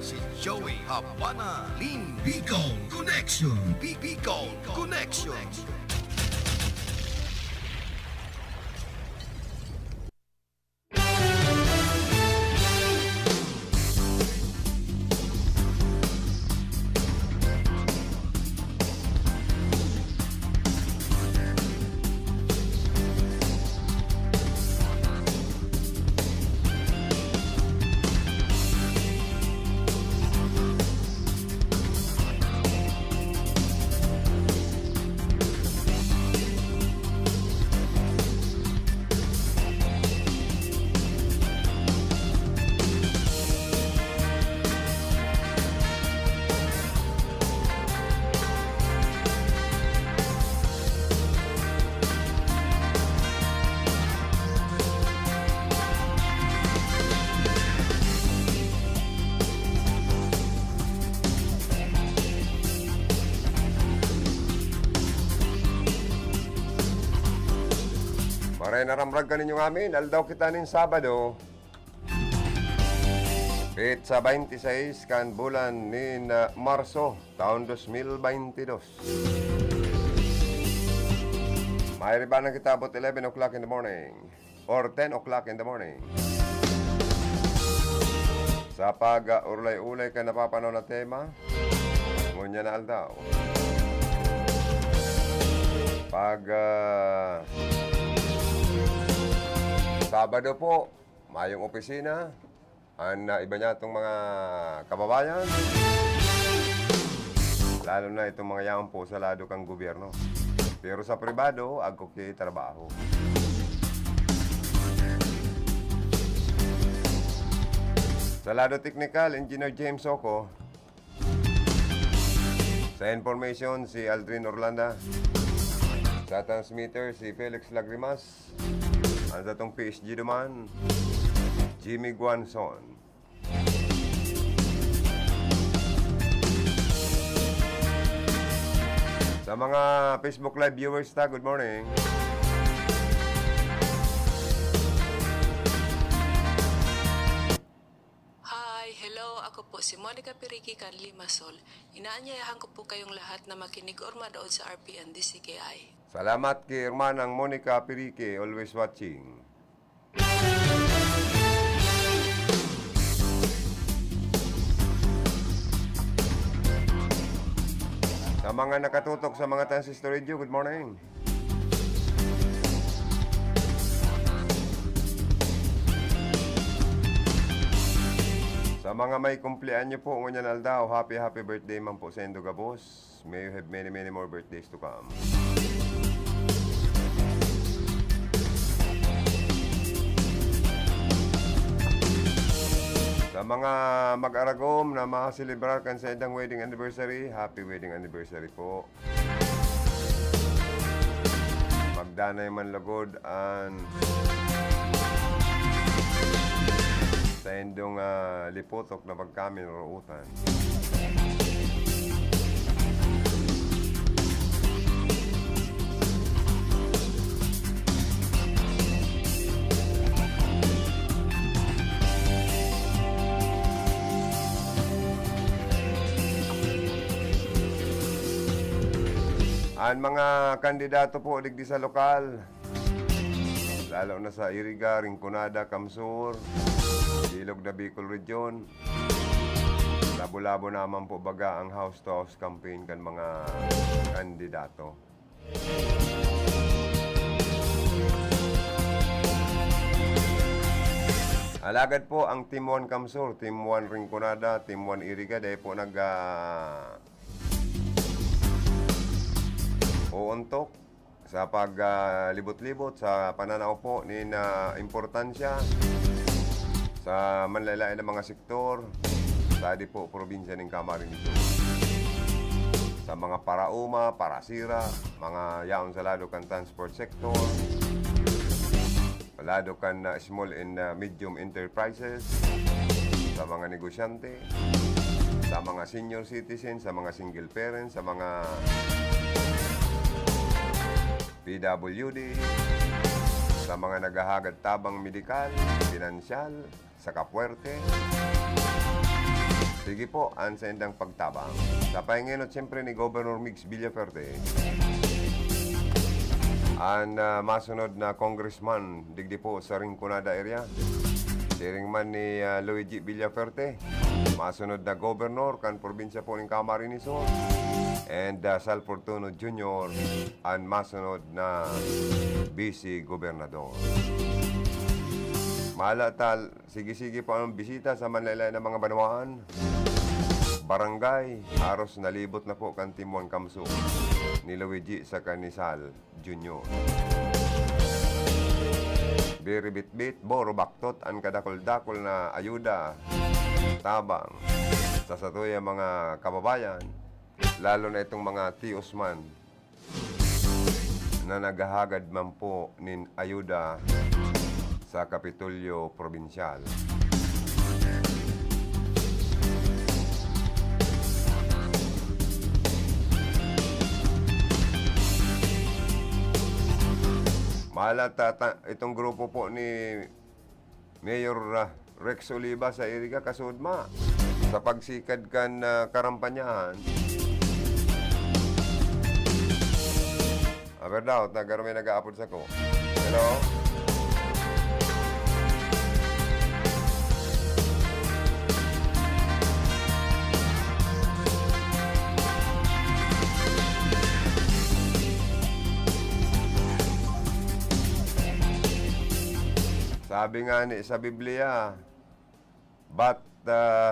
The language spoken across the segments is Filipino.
si Joey Habana Lin Bicol Connection. Bicol Connection. Maray naramrag ka ninyo amin, aldaw kita nin Sabado. Sa 26 kan bulan ni Marso, taon 2022. Mayroon ba na kita about 11 o'clock in the morning or 10 o'clock in the morning. Sa pag-ulay-ulay ka napapanaw na tema, ngunya na aldaw. Pag Sabado po, mayong opisina, ang iba niya itong mga kababayan, lalo na itong mga yaong po sa lado kang gobyerno. Pero sa pribado, agko kay trabaho. Sa lado technical, Engineer James Soco. Sa information, si Aldrin Orlanda. Sa transmitter, si Felix Lagrimas. Ang datong PSG naman, Jimmy Guanzon. Sa mga Facebook Live viewers ta, good morning. Hi, hello. Ako po si Monica Piriki Limasol. Inaanyayahan ko po kayong lahat na makinig or manood sa RPN DCKI. Salamat kay Hermanang Monica Pirike, always watching. Sa mga nakatutok sa mga transistor radio, good morning. Sa mga may kumpleanyo po, ngunyan aldaw, happy birthday man po sa Indoga Boss. May you have many more birthdays to come. Sa mga mag-aragom na makaselebrar kan sa edang wedding anniversary, happy wedding anniversary po. Magdanay man lagod ang sa indong lipotok na pagkamin ruutan. Ang mga kandidato po digdi sa lokal, lalo na sa Iriga, Rinconada, Camsur, Ilog na Bicol Region, labo-labo naman po baga ang house-to-house campaign kan mga kandidato. Alagad po ang Team 1 Camsur, Team 1 Rinconada, Team 1 Iriga, dahil po uuntok sa paglibot-libot sa pananaw po ni na importansya sa manlalait ng mga sektor sa di po probinsya ng Camarines Sur. Sa mga parauma, parasira, mga yaon sa lado kan transport sector, lado kan small and medium enterprises, sa mga negosyante, sa mga senior citizens, sa mga single parents, sa mga PWD, sa mga naghahagad tabang medikal, pinansyal, sa kapwerte. Sige Sige po, ang sa indang pagtabang. Sa pahinginot siyempre ni Governor Migs Villaferte, ang masunod na congressman digdi po sa Rinconada area, man ni Luigi Villaferte, masunod na governor kan probinsya po ng Camarines Sur, and Sal Fortuno Jr. ang masunod na vice gobernador. Malatal, sige-sige po ang bisita sa manlaylay ng mga banawaan. Barangay, aros na libot na po kan Timuan Kamso ni Luigi sa Kanisal Jr. Biribit-bit, boro baktot, ang kadakol-dakol na ayuda, tabang, sa satuya mga kababayan, lalo na itong mga tiyos man na naghahagad man po nin ayuda sa Kapitolyo Probinsyal. Malata itong grupo po ni Mayor Rex Oliva sa Iriga kasudma sa pagsikad kan karampanyahan. Aber daw, may nag-aapod sa ko. Hello? Sabi nga ni sa Biblia, but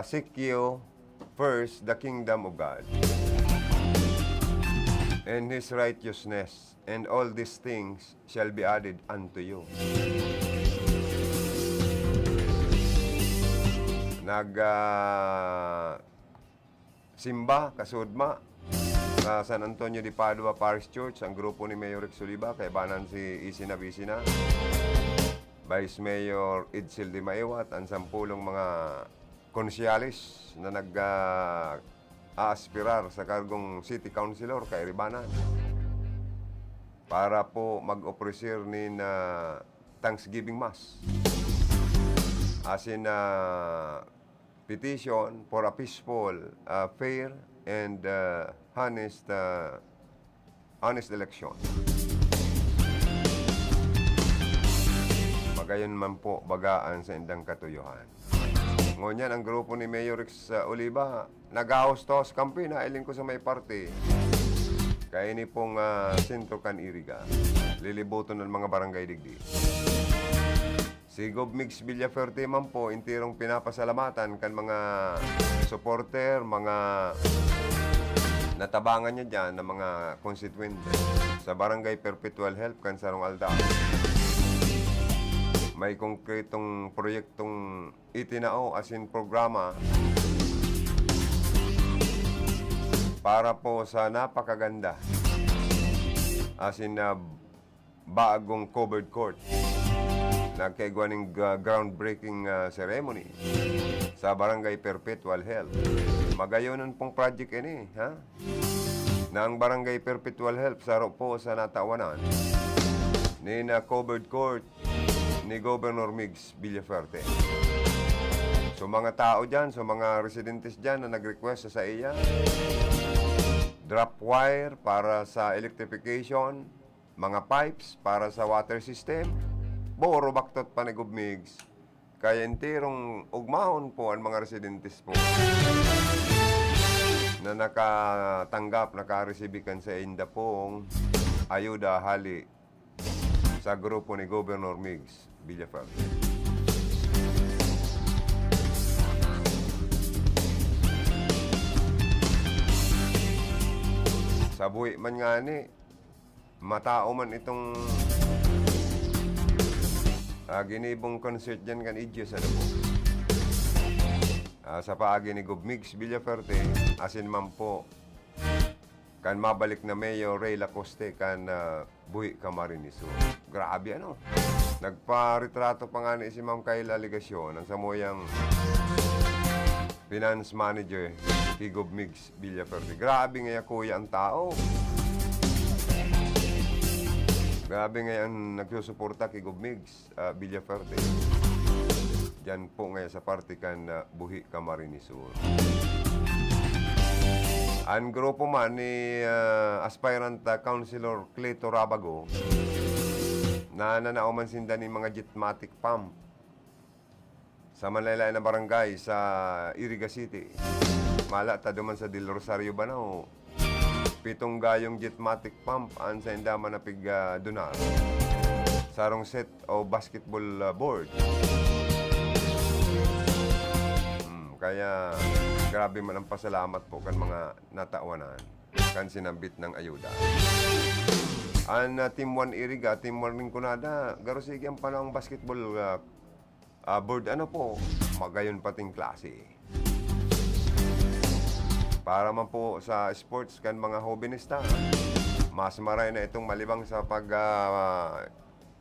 seek you first the kingdom of God and His righteousness, and all these things shall be added unto you. Simba, kasudma, sa San Antonio de Padua Parish Church, ang grupo ni Mayor Rex Oliva, kay banan si Isina Vicina, Vice Mayor Edsel de Maiwat, ang sampulong mga konsyalis na nag-aaspirar sa kargong City Councilor kay Ribanan para po mag-opresir ni Thanksgiving Mass as in petition for a peaceful, fair, and honest election. Magayon man po bagaan sa indang katuyuhan. Ngunyan ang grupo ni Mayor Rex Oliva, nag-ahostos kampi na iling ko sa may parte. Kaya ni pong sentro kan Iriga, lilibuton ng mga barangay digdi. Si Gov Migs Villaferte man po, intirong pinapasalamatan kan mga supporter, mga natabangan niya dyan ng mga constituente sa Barangay Perpetual Help kan Sarong Alda. May konkretong proyektong itinao as in programa para po sa napakaganda as in bagong covered court. Nagkaigwa ng groundbreaking ceremony sa Barangay Perpetual Health. Magayonan pong project ini, ha? Na ang Barangay Perpetual Health saro po sa natawanan ni na covered court ni Governor Migs Villaferte. So mga tao dyan, so mga residentes dyan na nag-request sa iya, drop wire para sa electrification, mga pipes para sa water system, boro baktot pa ni Gov Migs. Kaya entirong ugmahon po ang mga residentes po na nakatanggap, nakaresibikan sa inda pong ayuda hali sa grupo ni Governor Migs Villaferte. Sa buwi man nga ni, matao man itong ginibong concert dyan kan Idyo sa Dabo. Sa paagi ni Gov Migs Villaferte, asin man po, kan mabalik na Mayor Ray Lacoste kan buhi Camarines Sur. Grabe ano. Nagpa-retrato pa nga ni si Ma'am Kayla Legasyon ang samoyang finance manager kay Gov Migs Villaferte. Grabe nga kuya ang tao. Grabe nga ang nagsusuporta kay Gov Migs Villaferte. Diyan po ngayon sa partikan na Buhi, Camarines Sur. Ang grupo man ni aspirant Councilor Cleto Rabago na nanauman sinda ni mga jetmatic pump sa Manlaylay na barangay sa Iriga City. Mala ta duman sa Del Rosario Banao. 7 gayong jetmatic pump ang sa indaman na pig donar. Sarong set o basketball board. Kaya grabe man ang pasalamat po kan mga natawanan kan sinambit ng ayuda. Ang Team 1 Iriga, Team 1 Rinconada, garo sige ang panahong basketball board po, magayon pating klase. Para man po sa sports kan mga hobbyista, mas maray na itong malibang sa pag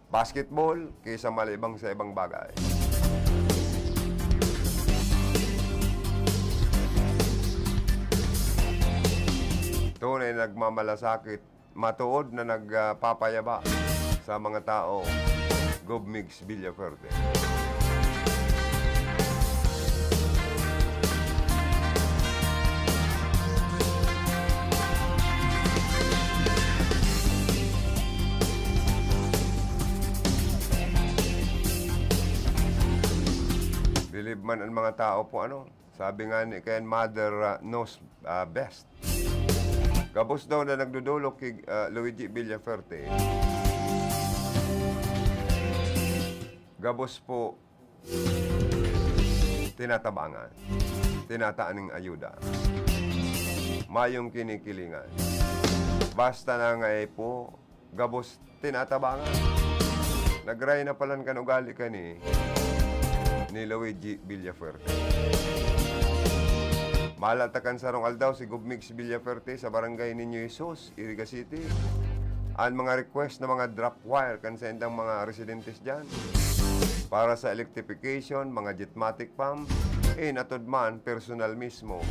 basketball kaysa malibang sa ibang bagay. Tunay nagmamalasakit, matuod na nagpapayaba sa mga tao. Gobmix Villaferte. Believe man ang mga tao po sabi nga ni kay Mother knows best. Gabos daw na nagdudulok kay Luigi Villaferte. Gabos po tinatabangan, tinataaning ayuda, mayong kinikilingan. Basta na nga po, gabos tinatabangan. Nagray na palan kan ugali ka ni Luigi Villaferte. Malatakan sarong aldaw si Gobmix Villaferte sa barangay Niño Jesus, Iriga City. Ang mga request na mga drop wire kan sa indang mga residentes dyan para sa electrification, mga jetmatic pump, natod man personal mismo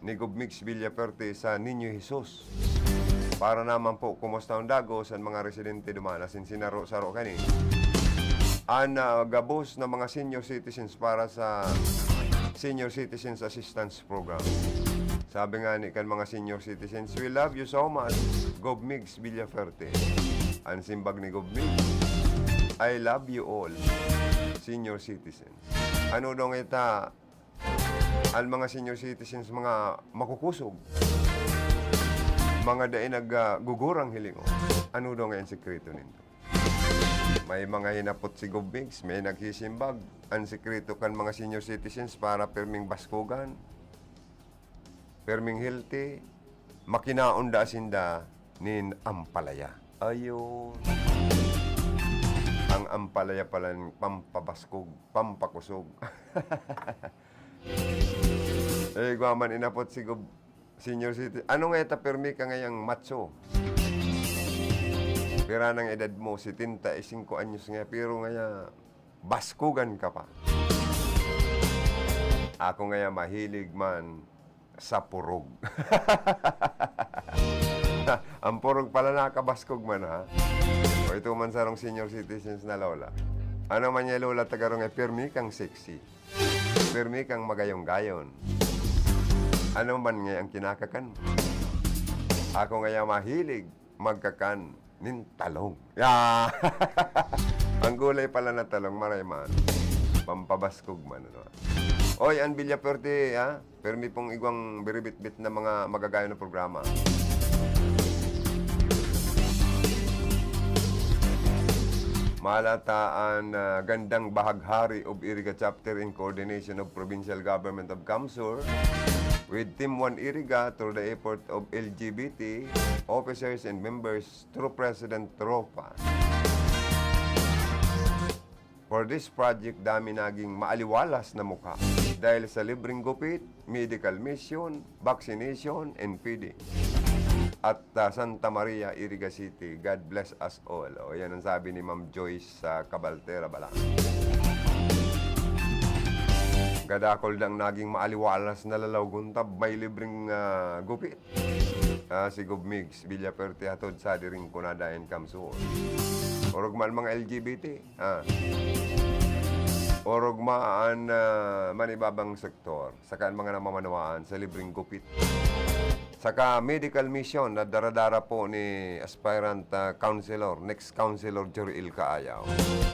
ni Gobmix Villaferte sa Niño Jesus. Para naman po kumusta ang dago sa mga residente dumana sin sinaro-saro kani. Ang gabos na mga senior citizens para sa Senior Citizens Assistance Program. Sabi nga ni kan mga senior citizens, we love you so much, Gobmix Villaferte. Ang simbag ni Gobmix, I love you all, senior citizens. Ano dong ita, ang mga senior citizens, mga makukusog, mga daing naggugurang hilingo. Ano dong ang sekreto nito? May mga hinapot si Gobmix, may naghisimbag. Ang sekreto kan mga senior citizens para perming baskugan, perming healthy, makinaon da sinda nin ampalaya. Ayun. Ang ampalaya pala ng pampabaskog, pampakusog. Guaman inapot si senior citizen. Ano nga ita permi ka ngayang macho? Pira ng edad mo, 75 anyos nga, pero ngaya, baskugan ka pa. Ako ngaya mahilig man sa purog. Ang purog pala nakabaskog man, ha? O ito man sarong senior citizens na lola. Ano man niya lola tagarong pirmi kang sexy. Pirmi kang magayong-gayon. Ano man nga ang kinakakan? Ako ngaya mahilig magkakan nin talong. Yeah! Ang gulay pala na talong, maray man. Pampabaskog man. Oy, ang Villaferte, ha? Permi pong igwang biribit-bit na mga magagayon na programa. Malataan gandang bahaghari of Iriga Chapter in coordination of Provincial Government of Camsur with Team 1 Iriga through the effort of LGBT officers and members through President Tropa. For this project, dami naging maaliwalas na mukha dahil sa libreng gupit, medical mission, vaccination, and feeding. At Santa Maria, Iriga City, God bless us all. O yan ang sabi ni Ma'am Joyce sa Cabaltera, Balang. Gadakol dang naging maaliwalas na lalaw guntab, may libreng gupit. Si Gobmix Villaferte hatod sa diring Rinconada and Camsur. Orog man mga LGBT. o rugmaan manibabang sektor, saka mga namamanawaan sa libreng gupit. Saka medical mission na daradara po ni aspirant councilor, next councilor Joriel Kaayaw,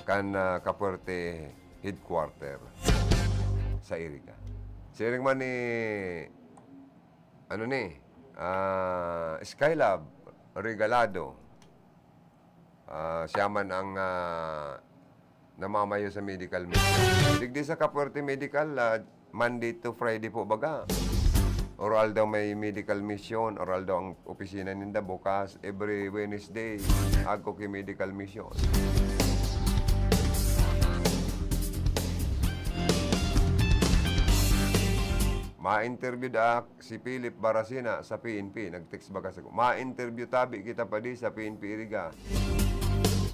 kan Kapuerte headquarter sa Iriga. Si Iriga man ni, Skylab Regalado, siya man ang namamayo sa medical mission. Digdi sa Kapuerte Medical, Monday to Friday po baga. Oral daw may medical mission, oral daw ang opisina ninda bukas every Wednesday. Ako kay medical mission. Ma-interview da si Philip Barasina sa PNP. Nag-text baga sa ko. Ma-interview tabi kita pa di sa PNP Iriga.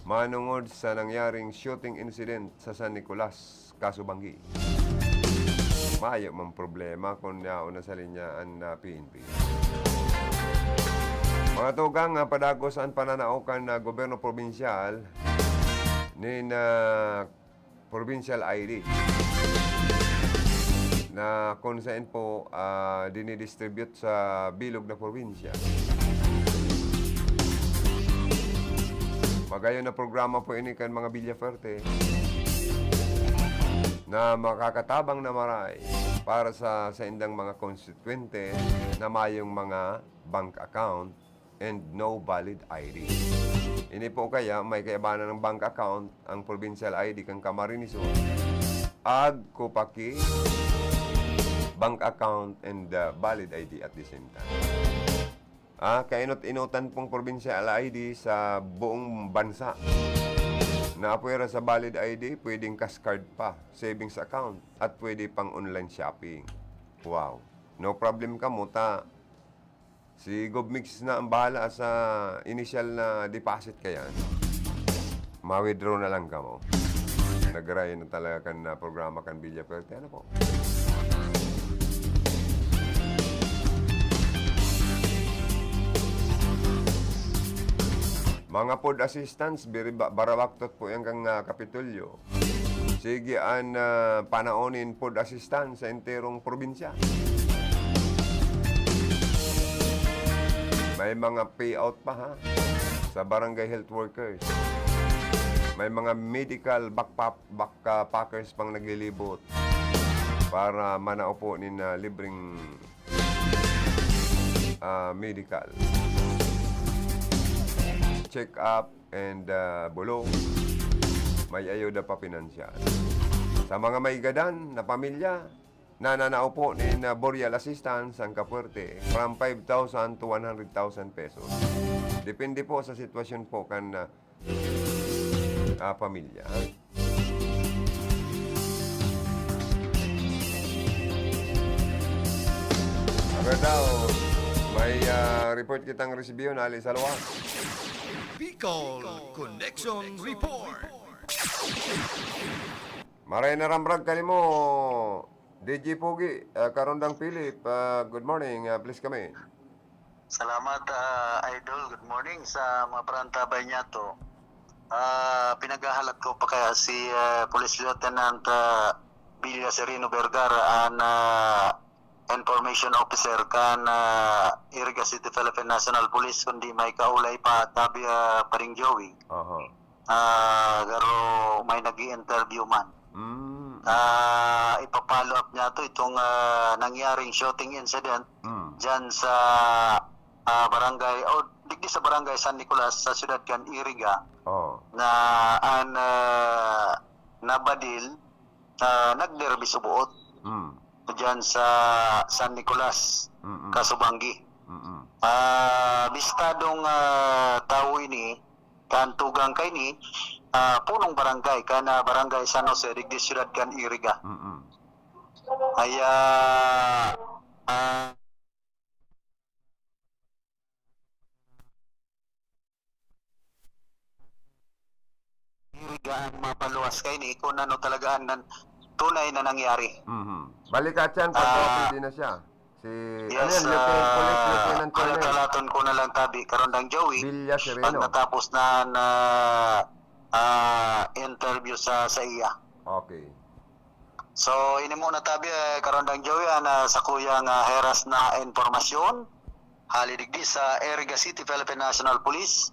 Manungod sa nangyaring shooting incident sa San Nicolas, Kasubanggi. Mayo mang problema kung nauna sa linyaan na PNP. Mga tugang padagos ang pananaukan na gobyerno probinsyal ni provincial ID na kung saan po dinidistribute sa bilog na probinsya. Magayon na programa po ini kan mga Villaferte na makakatabang na maray para sa indang mga konstituente na mayong mga bank account and no valid ID. Ini po kaya may kaibanan ng bank account ang provincial ID kang Camarines Sur. Ag kupaki bank account and valid ID at the same time. Kainot-inutan pong provincial ID sa buong bansa. Naapwera sa valid ID, pwedeng cash card pa, savings account, at pwede pang online shopping. Wow. No problem ka muta. Si GovMix na ang bahala sa initial na deposit ka yan. Ma-withdraw na lang ka mo. Nag-raya na talaga kan programa kan Villaferte. Ano po? Mga food assistants, barawaktot po yung kang Kapitolyo. Sige ang panaonin food assistance sa enterong probinsya. May mga payout pa ha sa barangay health workers. May mga medical backpackers pang naglilibot para manaupo ni na libreng medical check-up and bulong. May ayuda pa pinansyal. Sa mga maigadan na pamilya, nananaupo ni Boreal Assistance ang Kapuerte from 5,000 to 100,000 pesos. Depende po sa sitwasyon po kan pamilya. Aga daw, may report kitang resibiyo na Ali Salwa. Bicol Connection Report. Maray na rambrag kali mo, DJ Pogi, Karondang Philip, good morning, please kami. Salamat, Idol. Good morning sa mga parantabay niya to. Pinaghahalat ko pa kaya si Police Lieutenant Villa Sereno Vergara ang Information Officer kan Iriga City Philippine National Police kundi may kaulay pa tabi paring Joey. Garo may nag-i-interview man. Ipapollow up niya to itong nangyaring shooting incident dyan sa barangay digdi sa barangay San Nicolas sa siyudad kan Iriga na an nabadil nagderby subuot dyan sa San Nicolas, Kasubanggi. Bistadong tao ini, kantugang kay ni, punong barangay, kana barangay San Jose, digdi siyudad kan Iriga. Aya, Iriga ang mapaluwas kay ni, kung ano talaga ang tunay na nangyari. Balikatyan, pagkakapili na siya. Si, yes, Lieutenant Colonel. Kalalaton ko na lang tabi, Karondang Joey. Villa Sereno. Pag natapos na interview sa iya. Okay. So, ini muna tabi karondang Joey sa kuyang heras na informasyon. Halidigdi sa Iriga City, Philippine National Police.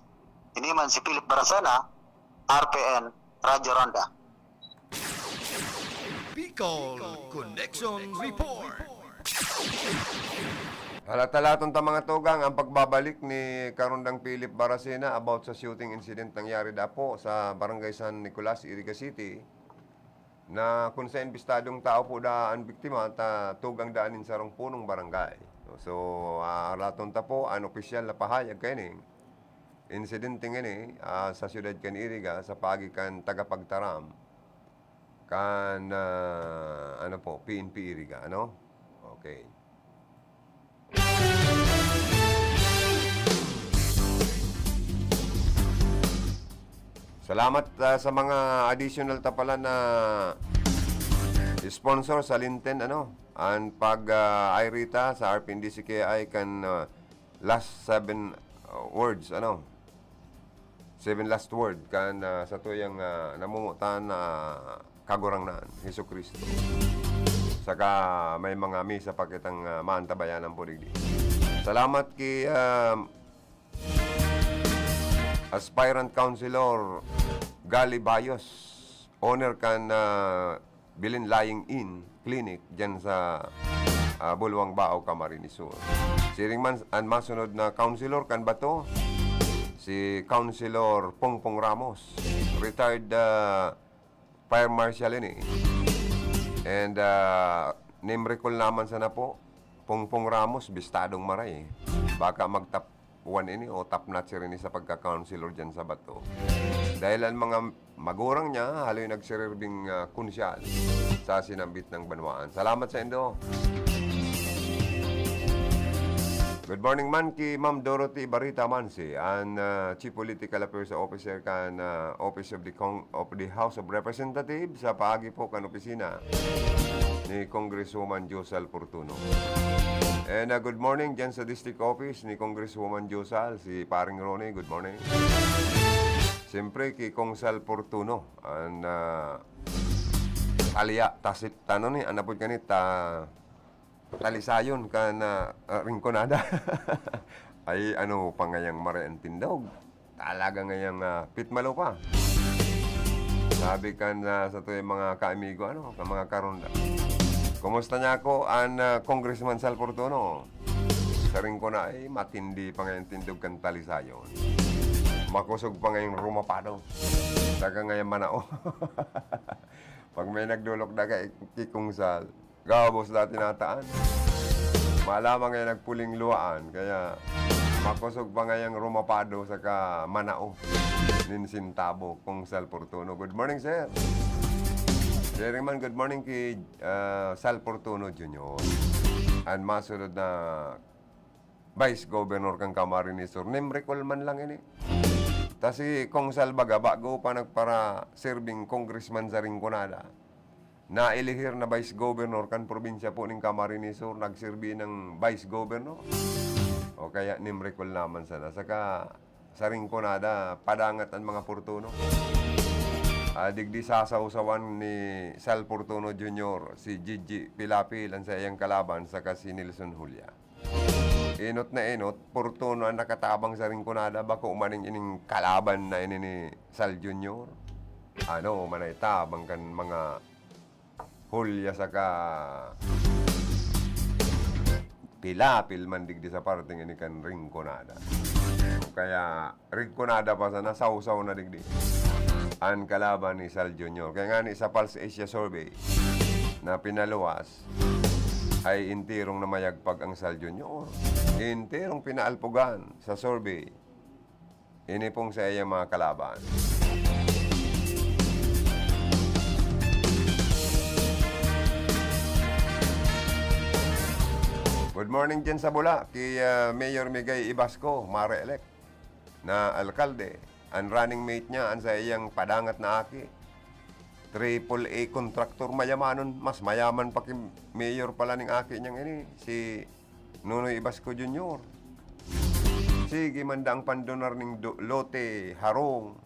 Ini man si Philip Barasana, RPN, Radyo Ronda. Bicol Connection Report. Halatalaton ta mga tugang ang pagbabalik ni Karondang Philip Barasena about sa shooting incident nangyari dapo sa Barangay San Nicolas, Iriga City, na kung sa imbistadong tao po daan biktima ta tugang daanin sa punong barangay. So, halaton ta po ang opisyal na pahayag kini incident ngini sa siyudad kan Iriga sa pagikan tagapagtaram kan ano po PNP Iriga, ano? Okay. Salamat sa mga additional tapalan na sponsor sa Linten, ano, ang pag Irita sa RPNDCKI kan last 7 words, ano, 7 last word kan sa tuyang namumutan na kagurangnan Hesus Kristo. Saka may mga misa pa kitang maantabayanan po digdi. Salamat kay Aspirant Councilor Gali Bayos, owner kan Bilin Lying In Clinic dyan sa Bulwang Bao, Camarines Sur. Siring man ang masunod na councilor kan bato, si Councilor Pongpong Ramos, retired fire marshal ini. And name recall naman sana po, Pongpong Ramos, bistadong maray. Baka magtap 1 ini o top notch rin sa pagka-councilor dyan sa bato. Dahil ang mga magurang niya, haloy nagsirirbing kunsyal sa sinambit ng Banwaan. Salamat sa indo. Good morning man ki Ma'am Dorothy Barita Mansi, ang Chief Political Affairs Officer kan Office of the House of Representatives sa paagi po kan opisina ni Congresswoman Josal Portuno. And good morning dyan sa District Office ni Congresswoman Josal, si Paring Ronnie, good morning. Siyempre kay Kong.Sal Portuno, ang aliya, tasit, tanong ni, anapod ka ni, talisayon ka na ringkonada. Ay ano pa ngayang mariantindog, talaga ngayang pitmalo pa. Sabi ka na sa tuwing mga kaamigo, ano, mga karonda. Kumusta niya ako ang Congressman Sal Portuno? Saring ko na ay matindi pa ngayon tindog kan talisayon. Makusog pa ngayon rumapado. Daga ngayon manao. Pag may nagdulok na kay Kikong Sal, gabos dati nataan. Malamang ngayon nagpuling luwaan. Kaya makusog pa ngayon rumapado saka manao. Ninsintabo Kong Sal Portuno. Good morning, sir. Jerry man, good morning kay Sal Portuno Jr. Ang masunod na Vice Governor kang Camarines Sur. Name recall man lang ini. Kasi kung Sal baga, bago pa nagpara serving congressman sa Rinconada, na ilihir na Vice Governor kan probinsya po ng Camarines Sur, nagserbi ng Vice Governor. O kaya name recall naman sana. Saka sa Rinconada, padangat ang mga Portuno. Digdi sasawsawan ni Sal Portuno Jr. si Gigi Pilapil ang sa iyang kalaban saka si Nelson Julia. Inot na inot, Portuno ang nakatabang sa Rinconada bako umaning ining kalaban na ini ni Sal Jr. Ano, manay tabang kan mga Julia saka Pilapil man digdi sa parting ini kan Rinconada. Kaya Rinconada pa sana sawsaw na digdi ang kalaban ni Sal Jr. Kaya nga ni sa Pulse Asia Survey na pinaluwas ay intirong na mayagpag ang Sal Jr. Intirong pinaalpugan sa survey. Ini pong sa iyang mga kalaban. Good morning dyan sa Bula kay Mayor Migay Ibasco, Mare-elect na alkalde. Ang running mate niya, ang sa iyang padangat na aki. AAA contractor mayamanon, mas mayaman pa kay mayor pala ng aki niyang ini, si Nunoy Ibasco Jr. Sige, mandang pandonar ng lote, harong.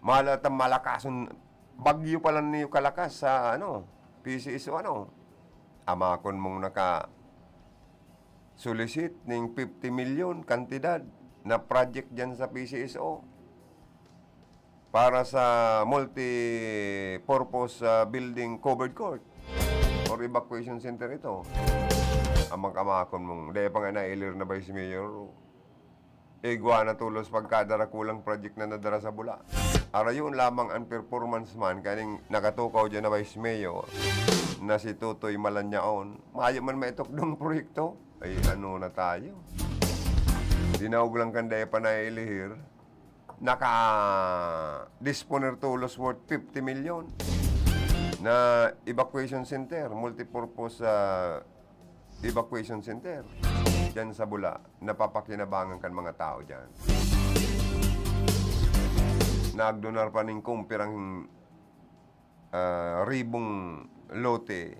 Malatang malakason bagyo pa lang niyo kalakas sa PCSO amakon mong solicit ning 50 million kantidad na project dyan sa PCSO para sa multi-purpose building covered court or evacuation center ito. Amang-amakon mong, dahil pa nga na-ilir na Vice Mayor, igwa na tulos pagkadara kulang project na nadara sa bula. Ara yun lamang ang performance man, kaning nakatukaw dyan na Vice Mayor, na si Tutoy Malanyaon, maayo man maitok ng proyekto, ay ano na tayo. Dinaog lang kan dahil pa na-ilihir, naka-disponer tulos worth 50 million na evacuation center, multipurpose evacuation center dyan sa bula, napapakinabangan kan mga tao dyan. Nagdonar pa ning kumpirang ribong lote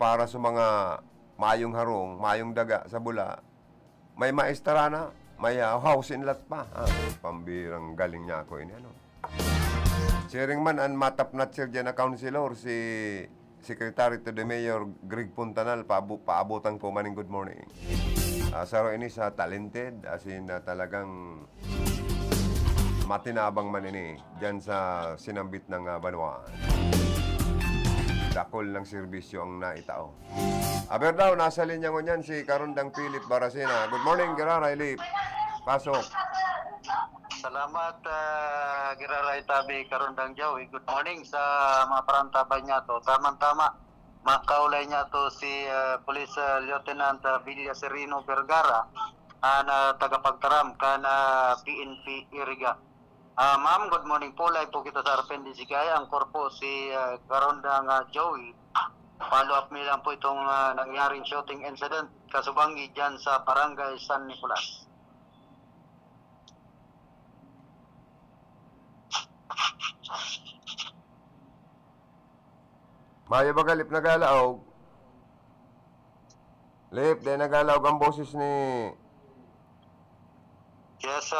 para sa mga mayong harong, mayong daga sa bula. May maestra na, may house in lot pa. Pambirang galing niya ako ini Sharing man ang matap na chair dyan na councilor, si Secretary to the Mayor Greg Puntanal, paabutan ko maning good morning. Saro ini sa talented, as in talagang matinabang man ini dyan sa sinambit ng Banwa. Dakol ng serbisyo ang naitao. Aber daw, nasa linya ko niyan si Karundang Philip Barasina. Good morning, Giraray Lip. Pasok. Salamat, Giraray Tabi Karundang Jawi. Good morning sa mga parantabay niya to. Tama-tama, makaulay niya to si Police Lieutenant Villa Serino Vergara na tagapagtaram ka na PNP Iriga. Ma'am, good morning po. Live po kita sa Arpen Disigaya. Ang korpo si Karundang Joey. Follow up me lang po itong nangyaring shooting incident kasubangi dyan sa Barangay San Nicolas. Maya ba galip nagalaog? Lip, dahil nagalaog ang boses ni... Yes,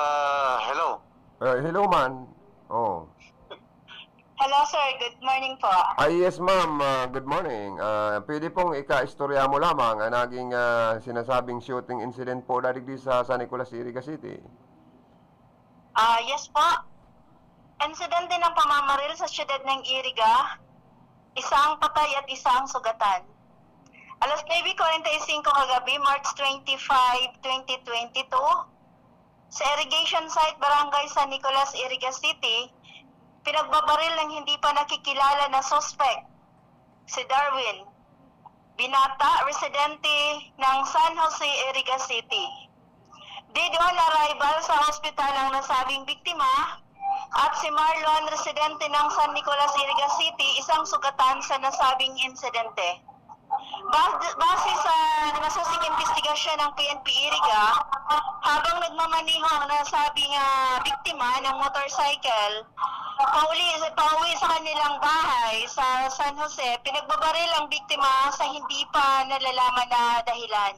hello. Hello man. Oh. Hello sir, good morning po. Yes ma'am, good morning. Pwede pong ika-istorya mo lamang ang naging sinasabing shooting incident po dadig sa San Nicolas, Iriga City. Yes po. Incident din ng pamamaril sa siyudad ng Iriga. Isang patay at isang sugatan. Alas 9:45 kagabi, March 25, 2022, sa irrigation site Barangay San Nicolas, Iriga City, pinagbabaril ng hindi pa nakikilala na suspect, si Darwin Binata, residente ng San Jose, Iriga City. Dead on arrival sa hospital ang nasabing biktima at si Marlon, residente ng San Nicolas, Iriga City, isang sugatan sa nasabing insidente. Base sa nasusing investigasyon ng PNP Iriga, habang nagmamaniho ang nasabing biktima ng motorcycle, pauwi sa kanilang bahay sa San Jose, pinagbabaril ang biktima sa hindi pa nalalaman na dahilan.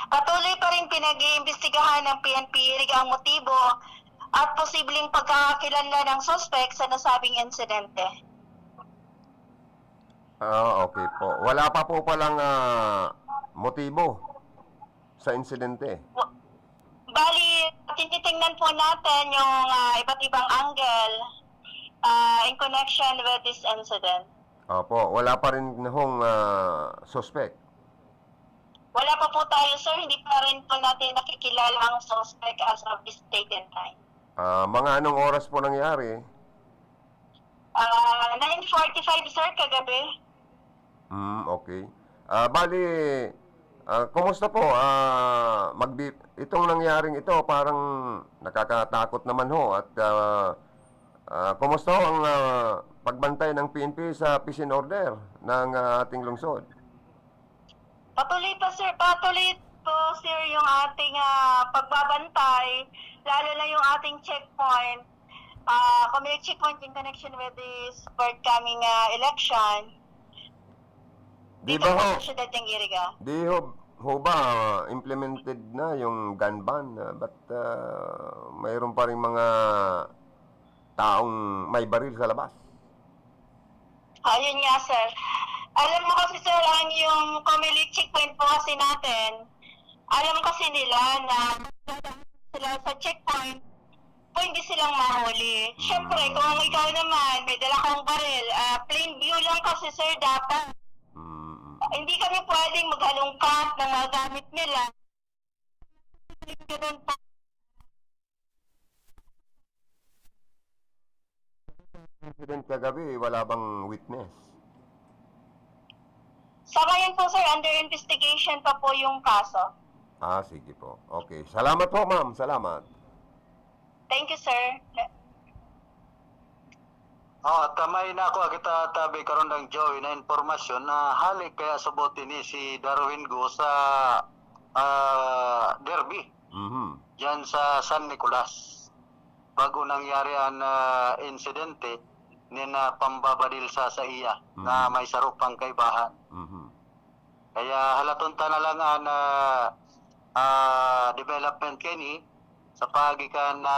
Patuloy pa rin pinag-iimbestigahan ng PNP Iriga ang motibo at posibleng pagkakakilanlan ng suspect sa nasabing insidente. Okay po. Wala pa po palang motibo sa insidente. Bali, tinitingnan po natin yung iba't ibang angle in connection with this incident. Opo, wala pa rin hong suspect. Wala pa po tayo, sir. Hindi pa rin po natin nakikilala ang suspect as of this date and time. Mga anong oras po nangyari? 9:45, sir, kagabi. Okay. Bali, kumusta po? Itong nangyaring ito, parang nakakatakot naman ho. At kumusta ho ang pagbantay ng PNP sa peace and order ng ating lungsod? Patuloy po, sir, yung ating pagbabantay, lalo na yung ating checkpoint, community checkpoint in connection with this forthcoming election. Di ba ho? Siyudad ng Iriga. Di ho ba implemented na yung gun ban? But mayroon pa rin mga taong may baril sa labas? Ayun nga, sir. Alam mo kasi, sir, ang yung Comelec checkpoint po kasi natin, alam kasi nila na sila sa checkpoint, po hindi silang mahuli. Siyempre, kung ikaw naman, may dala kang baril, plain view lang kasi, sir, dapat. Hindi kami pwedeng maghalongkat ng mga gamit nila. Ganun po. Incident kagabi, wala bang witness? Sa ngayon po, sir, under investigation pa po yung kaso. Sige po. Okay. Salamat po, ma'am. Salamat. Thank you, sir. At may na ako kita tabi karon ng Joey na informasyon na halik kaya subuti ni si Darwin Go sa Derby. Diyan sa San Nicolas. Bago nangyari ang insidente ni na pambabadil sa iya na may sarupang kaibahan. Kaya halatunta na lang ang development kini sa pagikan na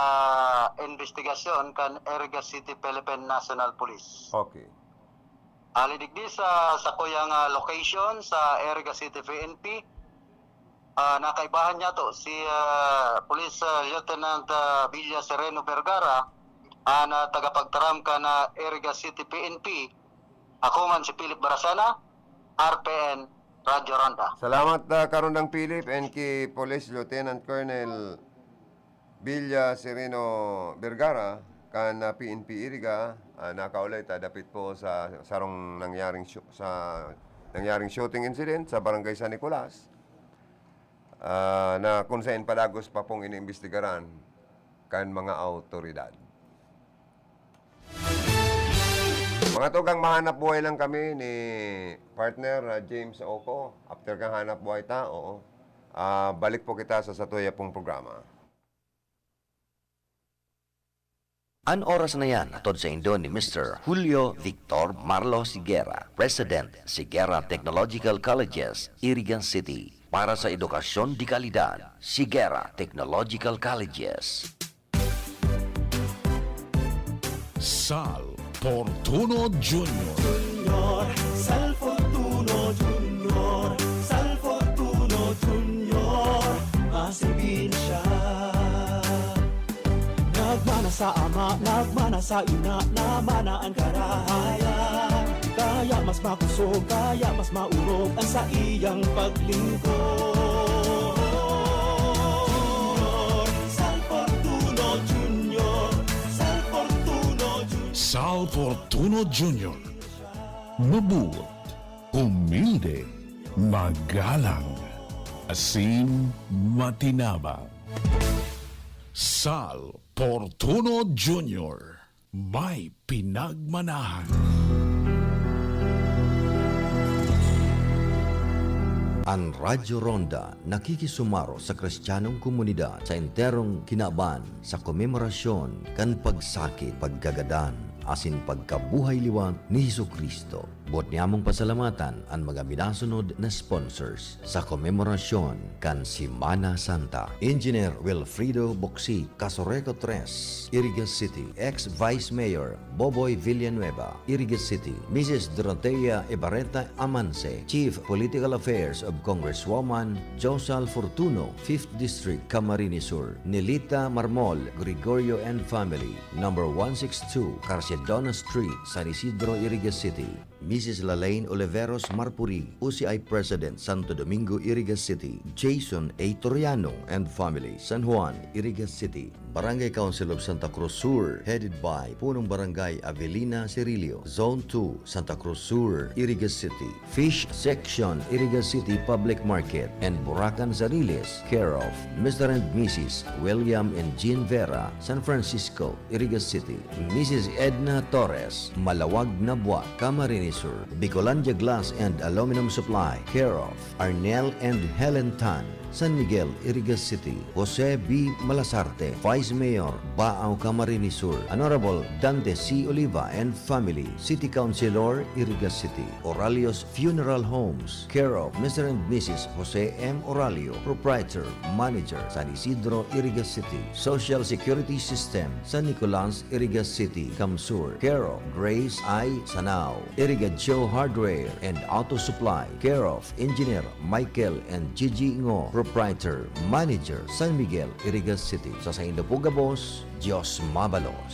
investigasyon kan Iriga City Philippine National Police. Okay. Alidigdi sa kuyang location sa Iriga City PNP, nakaibahan niya to si Police Lieutenant Villa Sereno Vergara na tagapagtaram ka na Iriga City PNP. Ako man si Philip Barasana, RPN Radyo Ronda. Salamat Karundang Philip and kay Police Lieutenant Colonel Villa Sereno Vergara kan PNP Iriga nakaulay ta dapit po sa sarong nangyaring shooting incident sa Barangay San Nicolas na kung saan padagos pa pong iniimbestigaran kan mga autoridad. Mga tugang mahanap buhay lang kami ni partner James Oco. After kang hanap buhay ta, balik po kita sa satuya pong programa. An oras na yan, atod sa Indo ni Mr. Julio Victor Marlo Siguera, President, Siguera Technological Colleges, Irigan City. Para sa edukasyon di kalidad, Siguera Technological Colleges. Sal Fortuno Jr. Sal Fortuno Jr. Sal Fortuno Jr. Masilbin siya. Nagmana sa ama, nagmana sa ina, namana ang karahayan. Kaya mas makusog, kaya mas maurog ang sa iyang paglingkod. Sal Fortuno Jr. Sal Fortuno Jr. Sal Fortuno Jr. Mabuot, humilde, magalang, asin, matinabang. Sal Fortuno Jr. May pinagmanahan. Ang Radyo Ronda nakikisumaro sa Kristiyanong komunidad sa enterong kinaban sa komemorasyon kan pagsakit, paggagadan, asin pagkabuhay liwat ni Jesucristo. Buot niyamong pasalamatan ang mga minasunod na sponsors sa komemorasyon kan Semana Santa. Engineer Wilfrido Boxi, Casoreco 3, Irigas City. Ex-Vice Mayor Boboy Villanueva, Irigas City. Mrs. Dorotea Ibarreta Amance, Chief Political Affairs of Congresswoman Josal Fortuno, 5th District, Camarines Sur. Nelita Marmol, Gregorio and Family, number 162, Carcedona Street, San Isidro, Irigas City. Mrs. Lalaine Oliveros Marpuri, UCI President, Santo Domingo, Irigas City. Jason A. Toriano and Family, San Juan, Irigas City. Barangay Council of Santa Cruz Sur, headed by Punong Barangay Avelina Cirilio. Zone 2, Santa Cruz Sur, Irigas City. Fish Section, Irigas City Public Market and Buracan Zariles, care of Mr. and Mrs. William and Jean Vera, San Francisco, Irigas City. Mrs. Edna Torres, Malawag na Buwak, Camarines Sur. Bicolandia Glass and Aluminum Supply, care of Arnel and Helen Tan, San Miguel, Irigas City. Jose B. Malasarte, Vice Mayor, Baaw, Camarines Sur. Honorable Dante C. Oliva and family, City Councilor, Irigas City. Oralio's Funeral Homes, care of Mr. and Mrs. Jose M. Oralio, Proprietor, Manager, San Isidro, Irigas City. Social Security System, San Nicolas, Irigas City, Camsur, care of Grace I. Sanao. Irigadjo Hardware and Auto Supply, care of Engineer Michael and Gigi Ngo, Proprietor, Manager, San Miguel, Irigas City. Sa Saindo Pugabos, Diyos Mabalos.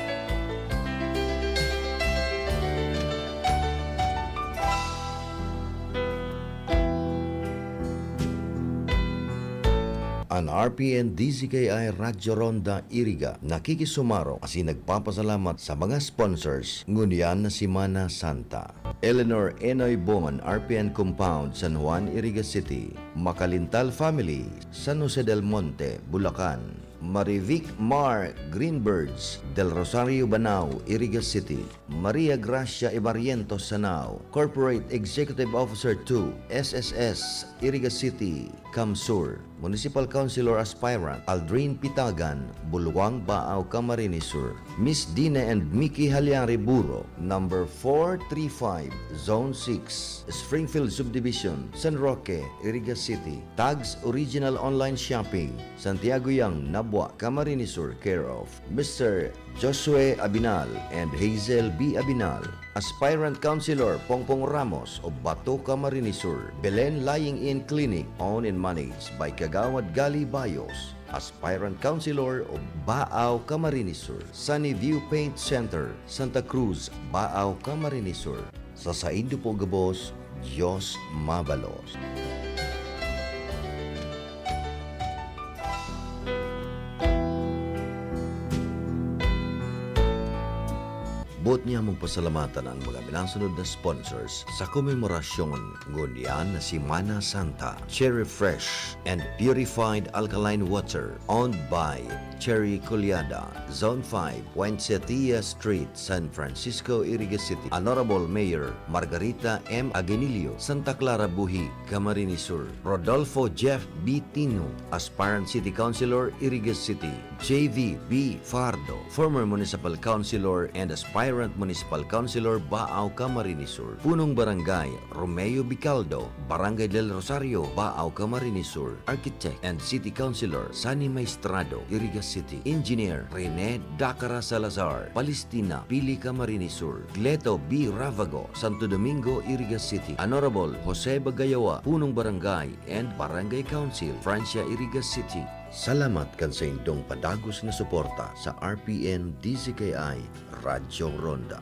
An RPN DZKI Radyo Ronda Iriga nakikisumaro kasi nagpapasalamat sa mga sponsors ngunyan na si Mana Santa. Eleanor Enoy Bongan RPN Compound San Juan Iriga City. Makalintal Family San Jose del Monte Bulacan. Marivic Mar Greenbirds Del Rosario Banao, Irigas City. Maria Gracia Ibariento Sanao, Corporate Executive Officer 2, SSS, Irigas City, Camsur. Municipal Councilor Aspirant Aldrin Pitagan, Buluwang, Baaw, Camarines Sur. Miss Dina and Mickey Halyari Buro, number 435, Zone 6, Springfield Subdivision, San Roque, Irigas City. Tags Original Online Shopping, Santiago Yang, Nabwa, Camarines Sur, care of Mr. Josue Abinal and Hazel B. Abinal. Aspirant Councilor Pongpong Ramos of Bato, Camarines Sur. Belen Lying-In Clinic, owned and managed by Kagawad Gali Bayos. Aspirant Councilor of Baaw, Camarines Sur. Sunny View Paint Center, Santa Cruz, Baaw, Camarines Sur. Sa Saindo Pugabos, Diyos Mabalos. Buot niya mong pasalamatan ang mga minasunod na sponsors sa komemorasyon ngunyan na si Mana Santa, Cherry Fresh and Purified Alkaline Water, owned by Cherry Culiada, Zone 5, Poinsettia Street, San Francisco, Irigas City. Honorable Mayor Margarita M. Aguinillo, Santa Clara Buhi, Camarines Sur. Rodolfo Jeff B. Tino, Aspirant City Councilor, Irigas City. JV B. Fardo, former Municipal Councilor and Aspirant Municipal Councilor, Baaw, Camarines Sur. Punong Barangay Romeo Bicaldo, Barangay del Rosario, Baaw, Camarines Sur. Architect and City Councilor Sani Maestrado, Irigas City. Engineer Rene Dacara Salazar, Palestina, Pili, Camarines Sur. Gleto B. Ravago, Santo Domingo, Irigas City. Honorable Jose Bagayawa, Punong Barangay and Barangay Council, Francia, Irigas City. Salamat kan sa indong padagos na suporta sa RPN DZKI Radyo Ronda.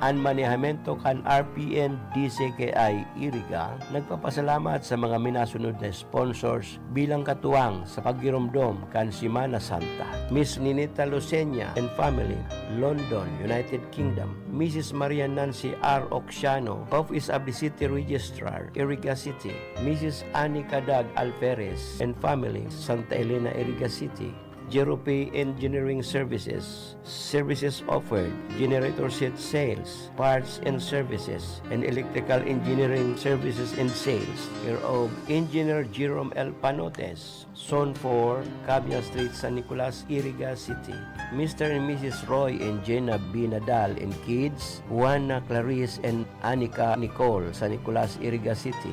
Ang manehamiento kan RPN DZKI Iriga nagpapasalamat sa mga minasunod na sponsors bilang katuwang sa paggiromdom kan Semana Santa. Miss Ninita Lucena and family, London, United Kingdom. Mrs. Maria Nancy R. Oxiano, Office of the City Registrar, Iriga City. Mrs. Annie Cadag Alferez and family, Santa Elena, Iriga City. Jerope Engineering Services, services offered, generator set sales, parts and services, and electrical engineering services and sales, care of Engineer Jerome L. Panotes, Zone 4, Cabia Street, San Nicolas, Iriga City. Mr. and Mrs. Roy and Jenna B. Nadal and kids, Juana Clarice and Anika Nicole, San Nicolas, Iriga City.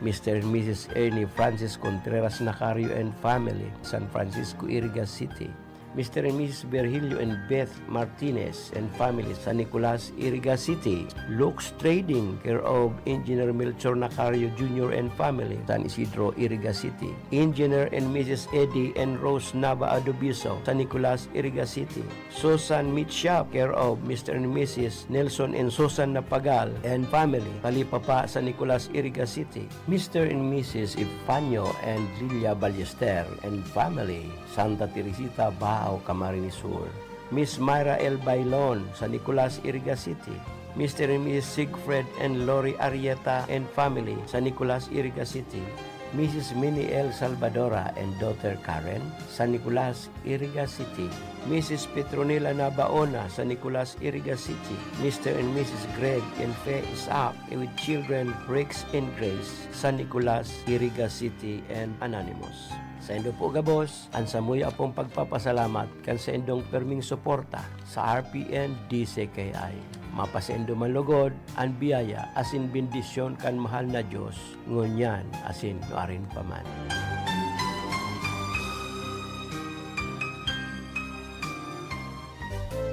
Mr. and Mrs. Ernie Francis Contreras Nacario and family, San Francisco, Irigas City. Mr. and Mrs. Virgilio and Beth Martinez and family, San Nicolas, Irigas City. Lux Trading, care of Engineer Melchor Nacario Jr. and family, San Isidro, Irigas City. Engineer and Mrs. Eddie and Rose Nava Adobiso, San Nicolas, Irigas City. Susan Meat Shop, care of Mr. and Mrs. Nelson and Susan Napagal and family, Talipapa, San Nicolas, Irigas City. Mr. and Mrs. Evanio and Lilia Ballester and family, Santa Teresita, Baaw, Camarines Sur. Miss Myra L. Bailon, San Nicolas, Irigas City. Mr. and Mrs. Siegfried and Lori Arieta and family, San Nicolas, Irigas City. Mrs. Minnie L. Salvadora and daughter Karen, San Nicolas, Iriga City. Mrs. Petronila Nabaona, San Nicolas, Iriga City. Mr. and Mrs. Greg and Faye Isaac with children Rex and Grace, San Nicolas, Iriga City, and Anonymous. Sa indo po gabos, ang samuya pong pagpapasalamat kan sa indong perming suporta sa RPN DCKI. Mapasendo malugod ang biyaya asin bendisyon kan mahal na Diyos, ngunyan asin nuarin paman.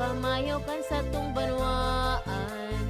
Pamayaw kan sa tung banwaan,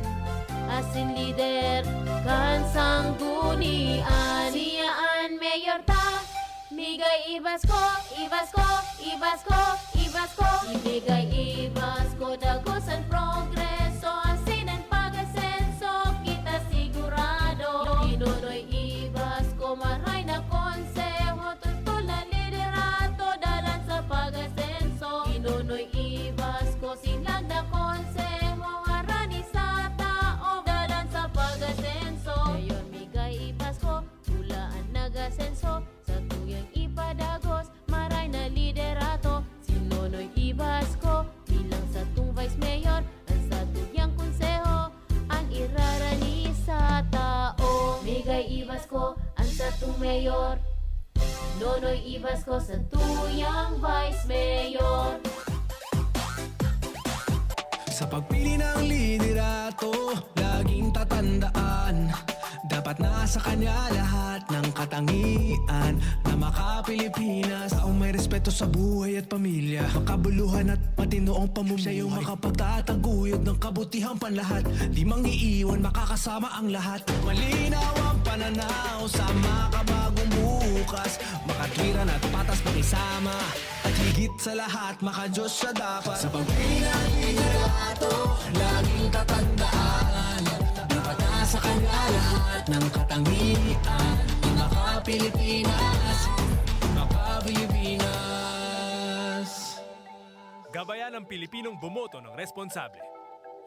asin lider kan sanggunian. Siyaan mayor ta, migay ibas ko, ibas ko, ibas ko, ibas ko. Ibigay ibas ko, dagosan progreso, asin ang pag-asenso, kita sigurado. Inunoy ibas ko, maray na konseho, tutol na liderato, dalan sa pag-asenso. Inunoy ibas ko, sinlag na konseho, harani sa tao, dalan sa pag-asenso. Ngayon migay ibas ko, tulaan nag-asenso, sa tuyang ipadagos, maray na liderato. Sinunoy ibas ko, bilang sa tung vice mayor, ang sa tuyang konseho, ang irarani sa tao. Migay ibas ko, ang sa tung mayor, nonoy ibas ko sa tuyang vice mayor. Sa pagpili ng liderato, laging tatandaan, dapat nasa kanya lahat ng katangian na maka-Pilipinas. Taong may respeto sa buhay at pamilya, makabuluhan at matinoong pamumuhay. Siya yung makapagtataguyod ng kabutihang panlahat, di mangiiwan, makakasama ang lahat. Malinaw ang pananaw sa makabagong bukas, makatwiran at patas makisama, at higit sa lahat, maka-Diyos siya dapat. Sa pagpili ng liderato, laging tatandaan, dapat nasa kanya lahat ng katangian, ng maka-Pilipinas, maka-Pilipinas. Gabayan ng Pilipinong bumoto ng responsable.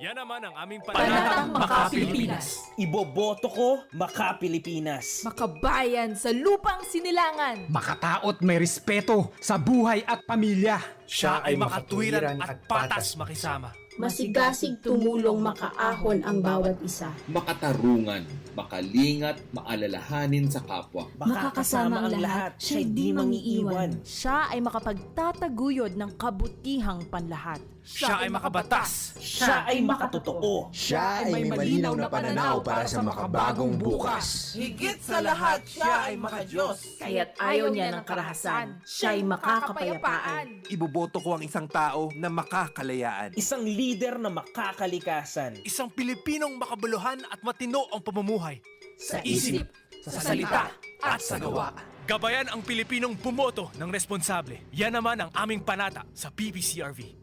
Yan naman ang aming Panatang Maka-Pilipinas. Iboboto ko Maka-Pilipinas. Makabayan sa lupang sinilangan. Makataot may respeto sa buhay at pamilya. Siya ay makatwiran at patas makisama. Masigasig tumulong makaahon ang bawat isa. Makatarungan, makalingat, maalalahanin sa kapwa. Makakasama ang lahat, siya'y di mangiiwan. Siya ay makapagtataguyod ng kabutihang panlahat. Siya ay makabatas. Siya ay makatotoo. Siya ay may malinaw na pananaw para sa makabagong bukas. Higit sa lahat, siya ay maka-Diyos. Kaya't ayaw niya ng karahasan. Siya ay makakapayapaan. Iboboto ko ang isang tao na makakalayaan. Isang leader na makakalikasan. Isang Pilipinong makabuluhan at matino ang pamumuhay. Sa isip, sa salita, at sa gawa. Gabayan ang Pilipinong bumoto ng responsable. Yan naman ang aming panata sa PPCRV.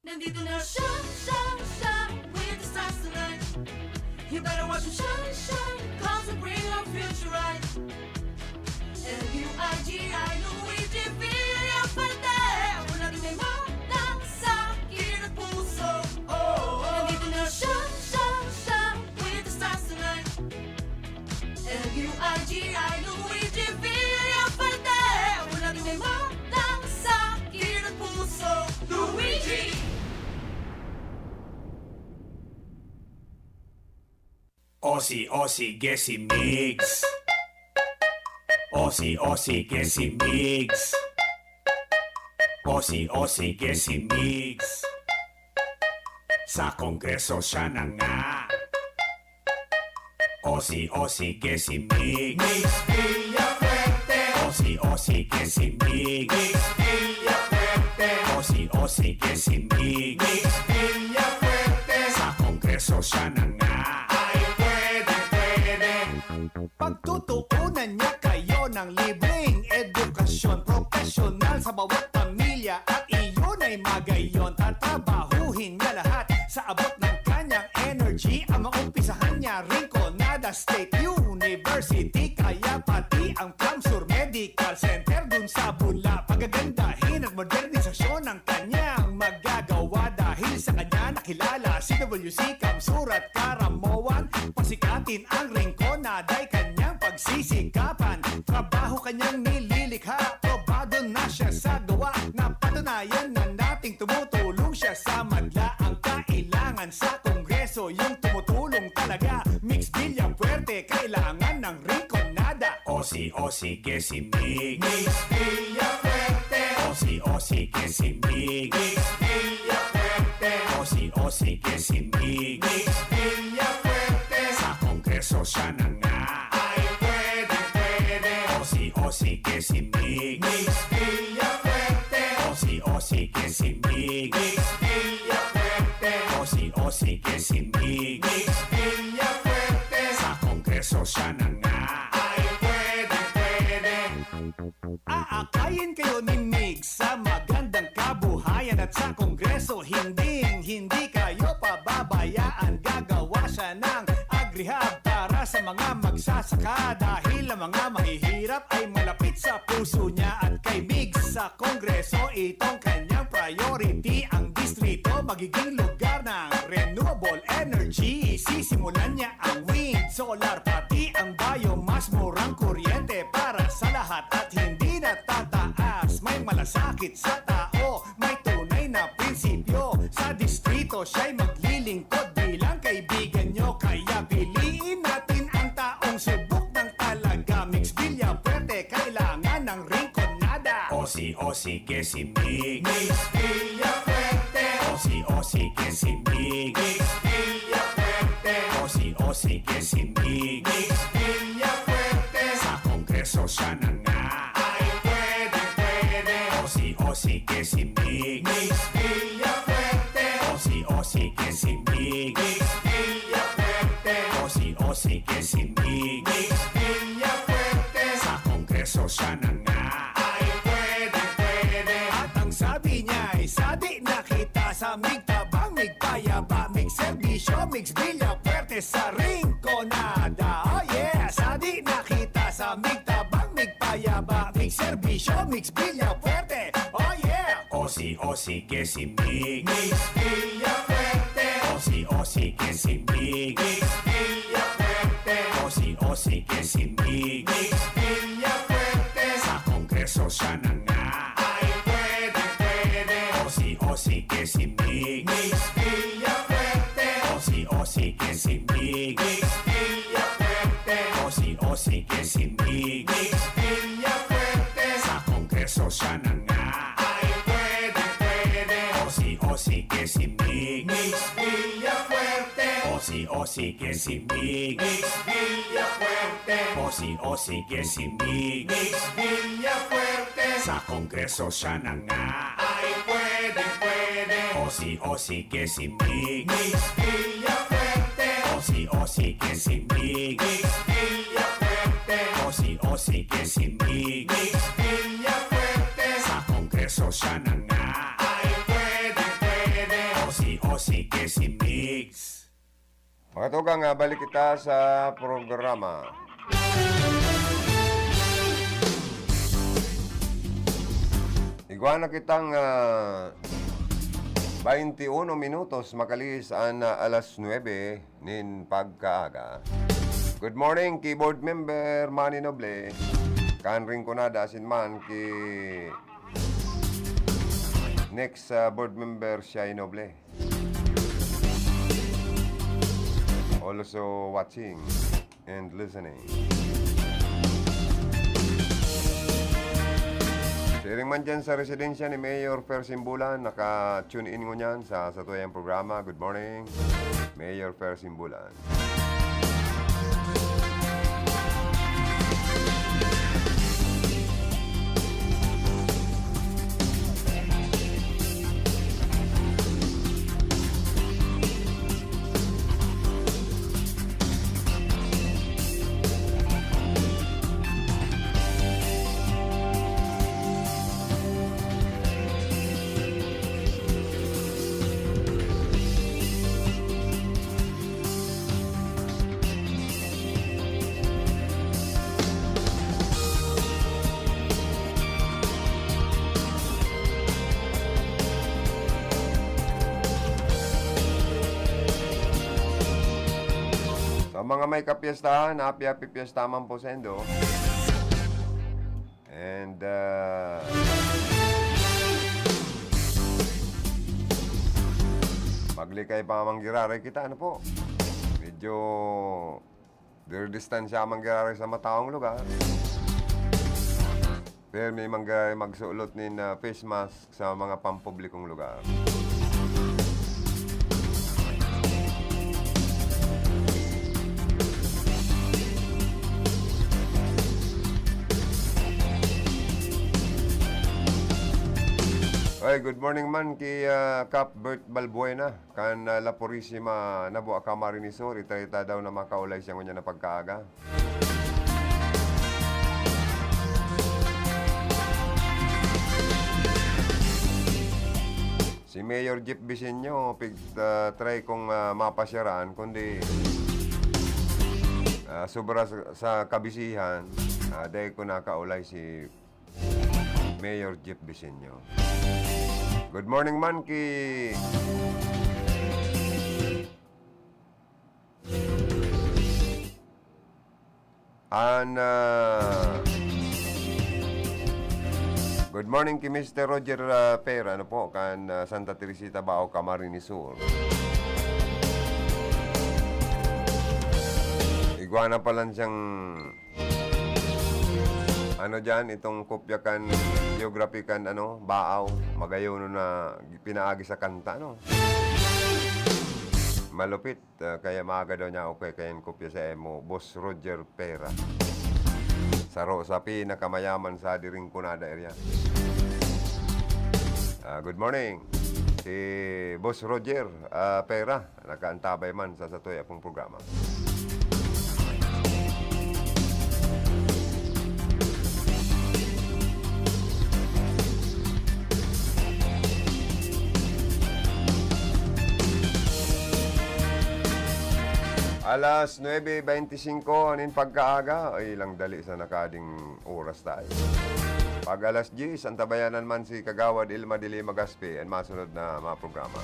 Nandito na siya, with the stars tonight. You better watch him shine, cause we'll bring our future right. L-U-I-G-I, Luigi Villafarte. Una din may matang sa akin at puso. Nandito na siya, with the stars tonight. L-U-I-G-I, Luigi Villafarte. Una din may matang sa akin at puso. Luigi! Osi, Gesi Mix. Osi, Gesi Mix. Osi, Gesi Mix. Sa kongreso siya na nga. Osi, Gesi Mix. Mix Villaferte. Osi, Gesi Mix. Mix Villaferte. Osi, Gesi Mix. Mix Villaferte. Sa kongreso siya na nga. Pagtutuunan niya kayo ng libreng edukasyon profesional sa bawat pamilya at iyon ay magayon. Tatabahuhin niya lahat sa abot ng kanyang energy. Ang maumpisahan niya Rinconada State University, kaya pati ang Camsur Medical Center dun sa Bula. Pagagandahin at modernisasyon ng kanyang magagawa dahil sa kanya nakilala si WC Camsur at Karamoan. Pasikatin ang ringkonada'y kanyang pagsisikapan. Trabaho kanyang nililikha, probado na siya sa gawa. Napatunayan na nating tumutulong siya sa madla. Ang kailangan sa Kongreso, yung tumutulong talaga. Mix Villafuerte, kailangan ng ringkonada. Osi que si Mix Villafuerte. Osi que si Mix Villafuerte. Osi que si Mix Villafuerte. Sa Kongreso siya na nga ay pwede. Osi que si Mix Villafuerte. Osi que si Mix Villafuerte. Osi que si Mix Villafuerte. Sa Kongreso siya na nga ay pwede. Aakayin kayo ni Mix sa magandang kabuhayan at sa Kongreso hindi kayo pababayaan. Gagawa siya ng agrihab para sa mga magsasaka dahil ang mga mahihirap ay malapit sa puso niya. At kay Mix sa Kongreso, itong kanyang priority. Ang distrito magiging lugar ng renewable energy. Sisimulan niya ang wind, solar, pati ang biomass. Murang kuryente para sa lahat at hindi na tataas. May malasakit sa tao, may tunay na prinsipyo. Sa distrito siya'y maglilingkod bilang kaibigan nyo. Kaya piliin natin ang taong subok ng talaga. Mix Villafuerte, kailangan ng ringkonada. Osi que si Mix Villafuerte. Osi que si Mix Villafuerte. Osi que si Mix Villafuerte. Sa Kongreso siya na nga ay pwede. Osi que si Mix Villafuerte. Osi que si Mix Villafuerte. Osi que si Mix Villafuerte. Sa Kongreso siya na nga ay pwede. At ang sabi niya ay sadi na kita sa migtabang, migpayaba, migserbisyo, Mix Villafuerte sa ringkonada. Oh yeah, sadi na kita sa migtabang, migpayaba, migserbisyo, Mix Villafuerte. Oh yeah. Osi que si Mix Villafuerte. Osi que si Mix Villafuerte. Osi que si Mix Villafuerte. Sa Kongreso siya na nga ay pwede. Osi que si Mix Villafuerte. Osi que si Mix Villafuerte. Osi que si Mix Villafuerte. Sa Kongreso siya na nga ay pwede. Osi que si Mix Villafuerte. Osi que si Mix Villafuerte. Osi que si Mix Villafuerte. Sa Kongreso siya na nga ay pwede. Osi que si Mix Villafuerte. Osi que si Mix Villafuerte. Osi que si Mix Villafuerte. Sa Kongreso siya na nga ay pwede. Osi que si Mix. Mga tugang, balik kita sa programa. Iguana kitang 21 minutos makalis ang alas 9 nin pagkaaga. Good morning, keyboard member Manny Noble. Kan ringkonada asin man ki next board member Shai Noble. Also watching and listening. Siring man dyan sa residensya ni Mayor Fer Simbulan, naka-tune in mo niyan sa tuyang programa. Good morning, Mayor Fer Simbulan. Sa mga may kapiestahan, happy fiesta man po sa indo. And maglikay pa manggiraray kita, ano po? Medyo distansya manggiraray sa mataong lugar. Pero may manggiraray magsuot nin face mask sa mga pampublikong lugar. Ay, good morning man kay Cap Bert Balbuena kan La Purisima na buwa ka marinisor itarita daw na makaulay siya ngunya na pagkaaga. Si Mayor Jeep Vicenyo try kong mapasyaran kundi sobra sa kabisihan dahil ko nakaulay si Mayor Jeep Vicenyo. Good morning man ki good morning ki Mr. Roger Pera, ano po, kan Santa Teresita Bao, Camarines Sur. Iguana pa lang siyang ano dyan, itong kopya kan geography kan ano, Baaw, magayon na pinaagi sa kanta, no? Malupit, kaya maaga daw niya okay, kaya kopya sa emo, Boss Roger Pera. Sa pinakamayaman sa Diring Kunada area. Good morning. Si Boss Roger Pera, nakaantabay man sa satoy akong programa. Alas 9:25 anin pagkaaga, ay ilang dali sa nakading oras tayo. Pag alas 10, antabayanan man si Kagawad Ilma Dili Magaspi and masunod na mga programa.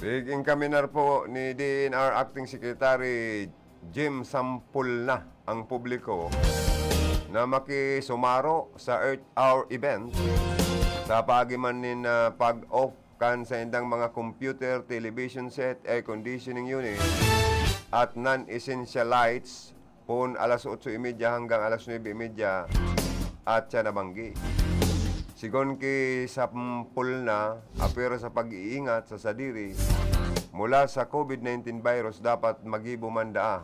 Biging kaminar po ni DNR Acting Secretary Jim Sampulna ang publiko na makisumaro sa Earth Hour event sa pagiman nin pag-off kan sa indang mga computer, television set, air conditioning unit at non-essential lights pun alas 8:30 hanggang alas 9:30 at siya nabanggi. Sigon ki Sampulna, apero sa pag-iingat sa sadiri mula sa COVID-19 virus dapat magibo manda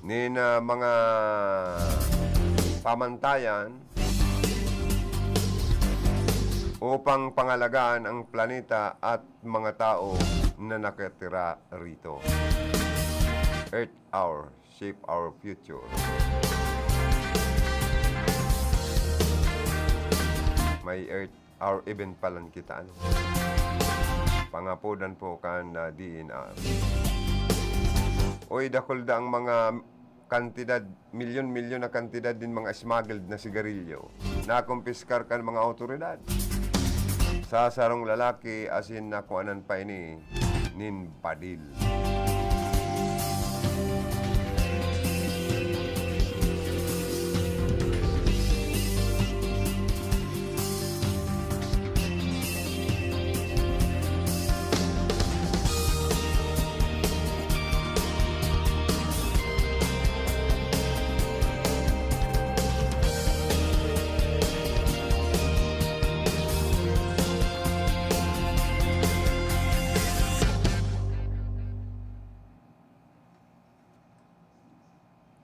nin mga pamantayan upang pangalagaan ang planeta at mga tao na nakatira rito. Earth Hour, shape our future. May Earth Hour event palan kita, ano? Pangapodan po kan DNR. Oy, dakulda ang mga kantidad, milyon-milyon na kantidad din mga smuggled na sigarilyo na kumpiskar kan mga autoridad. Sa sarong lalaki asin na kuanan pa ini nin padil.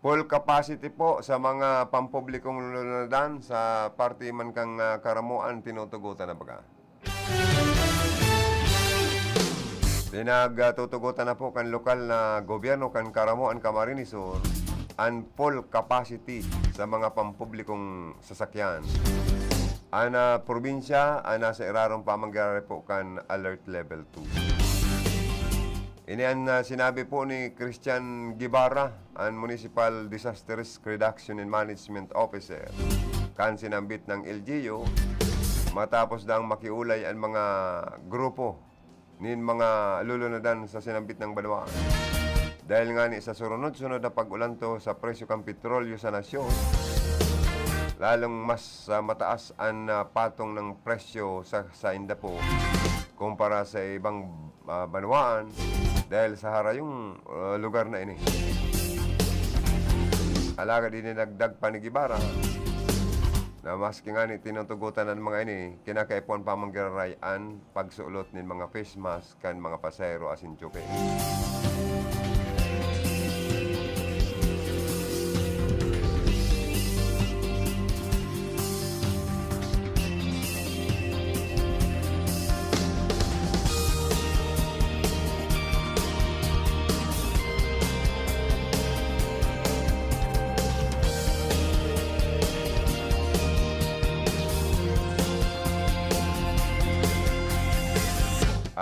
Full capacity po sa mga pampublikong lulunadan sa parte man kang karamuan tinutugutan na baga. Pinagtutugutan na po kan lokal na gobyerno kan Karamoan Camarines Sur ang full capacity sa mga pampublikong sasakyan. Ang probinsya ang nasa irarong pamangyari po kan Alert Level 2. Ini ang sinabi po ni Christian Guevara, ang Municipal Disaster Risk Reduction and Management Officer, kan sinambit ng LGU, matapos dang makiulay ang mga grupo nin mga lulunodan sa sinambit ng Banwaan. Dahil nga ni sa sunod-sunod na pag-ulanto sa presyo ng petrolyo sa nasyon, lalong mas mataas ang patong ng presyo sa Indapo kumpara sa ibang banwaan dahil sa harayong lugar na ini. Alaga din nagdag pa ni Guevara na maski nga ni tinutugutan ng mga ini, kinakaipon pa manggirarayan pagsulot ng mga face mask kan mga pasahero asin tsuke.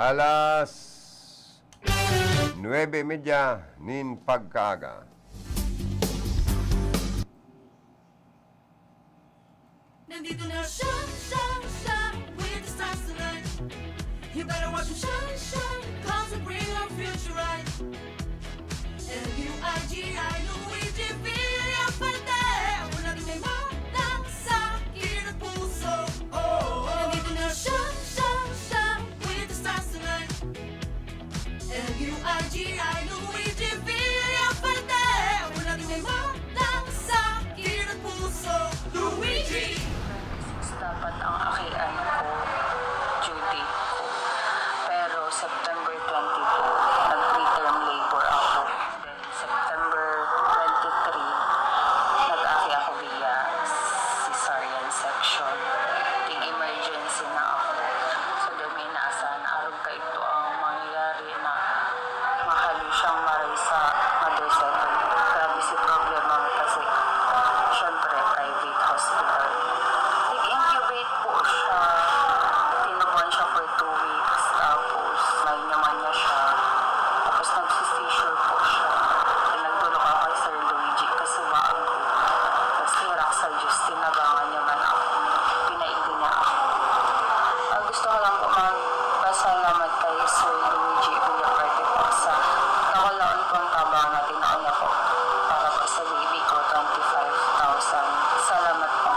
Alas 9:30 nin pagkaaga. Nandito na siya, with the stars tonight. You better watch him shine, cause we bring our future right. L-U-I-G-I, Luigi Villafarte. Wala din may matang sa akin at puso. Nandito na siya, with the stars tonight. L-U-I-G-I, Luigi Villafarte. Wala din may matang sa akin at puso. Luigi! Dapat ang akian ko, duty ko. Pero September 22, nag-preterm labor ako. Then September 23, nag-aki ako via cesarean section. Ting emergency na ako. So doon may naasahan, araw ka ito ang mangyayari na mahalo siyang maray sa mother center. Grabe si problema kasi syempre private hospital. Nag-incubate po siya. Tinubuan siya for 2 weeks. Tapos may pneumonia siya. Tapos nag-seizure po siya. Nagtulog ako kay Sir Luigi kasi baan ko. Tapos hirak sa Diyos, tinagangan niya man ako. Pinaigin niya ako. Ang gusto ko lang po magpasalamat kay Sir Luigi Villafarte po sa nakalaon po ang tabang na tinaon niya po para po sa baby ko, 25,000. Salamat po.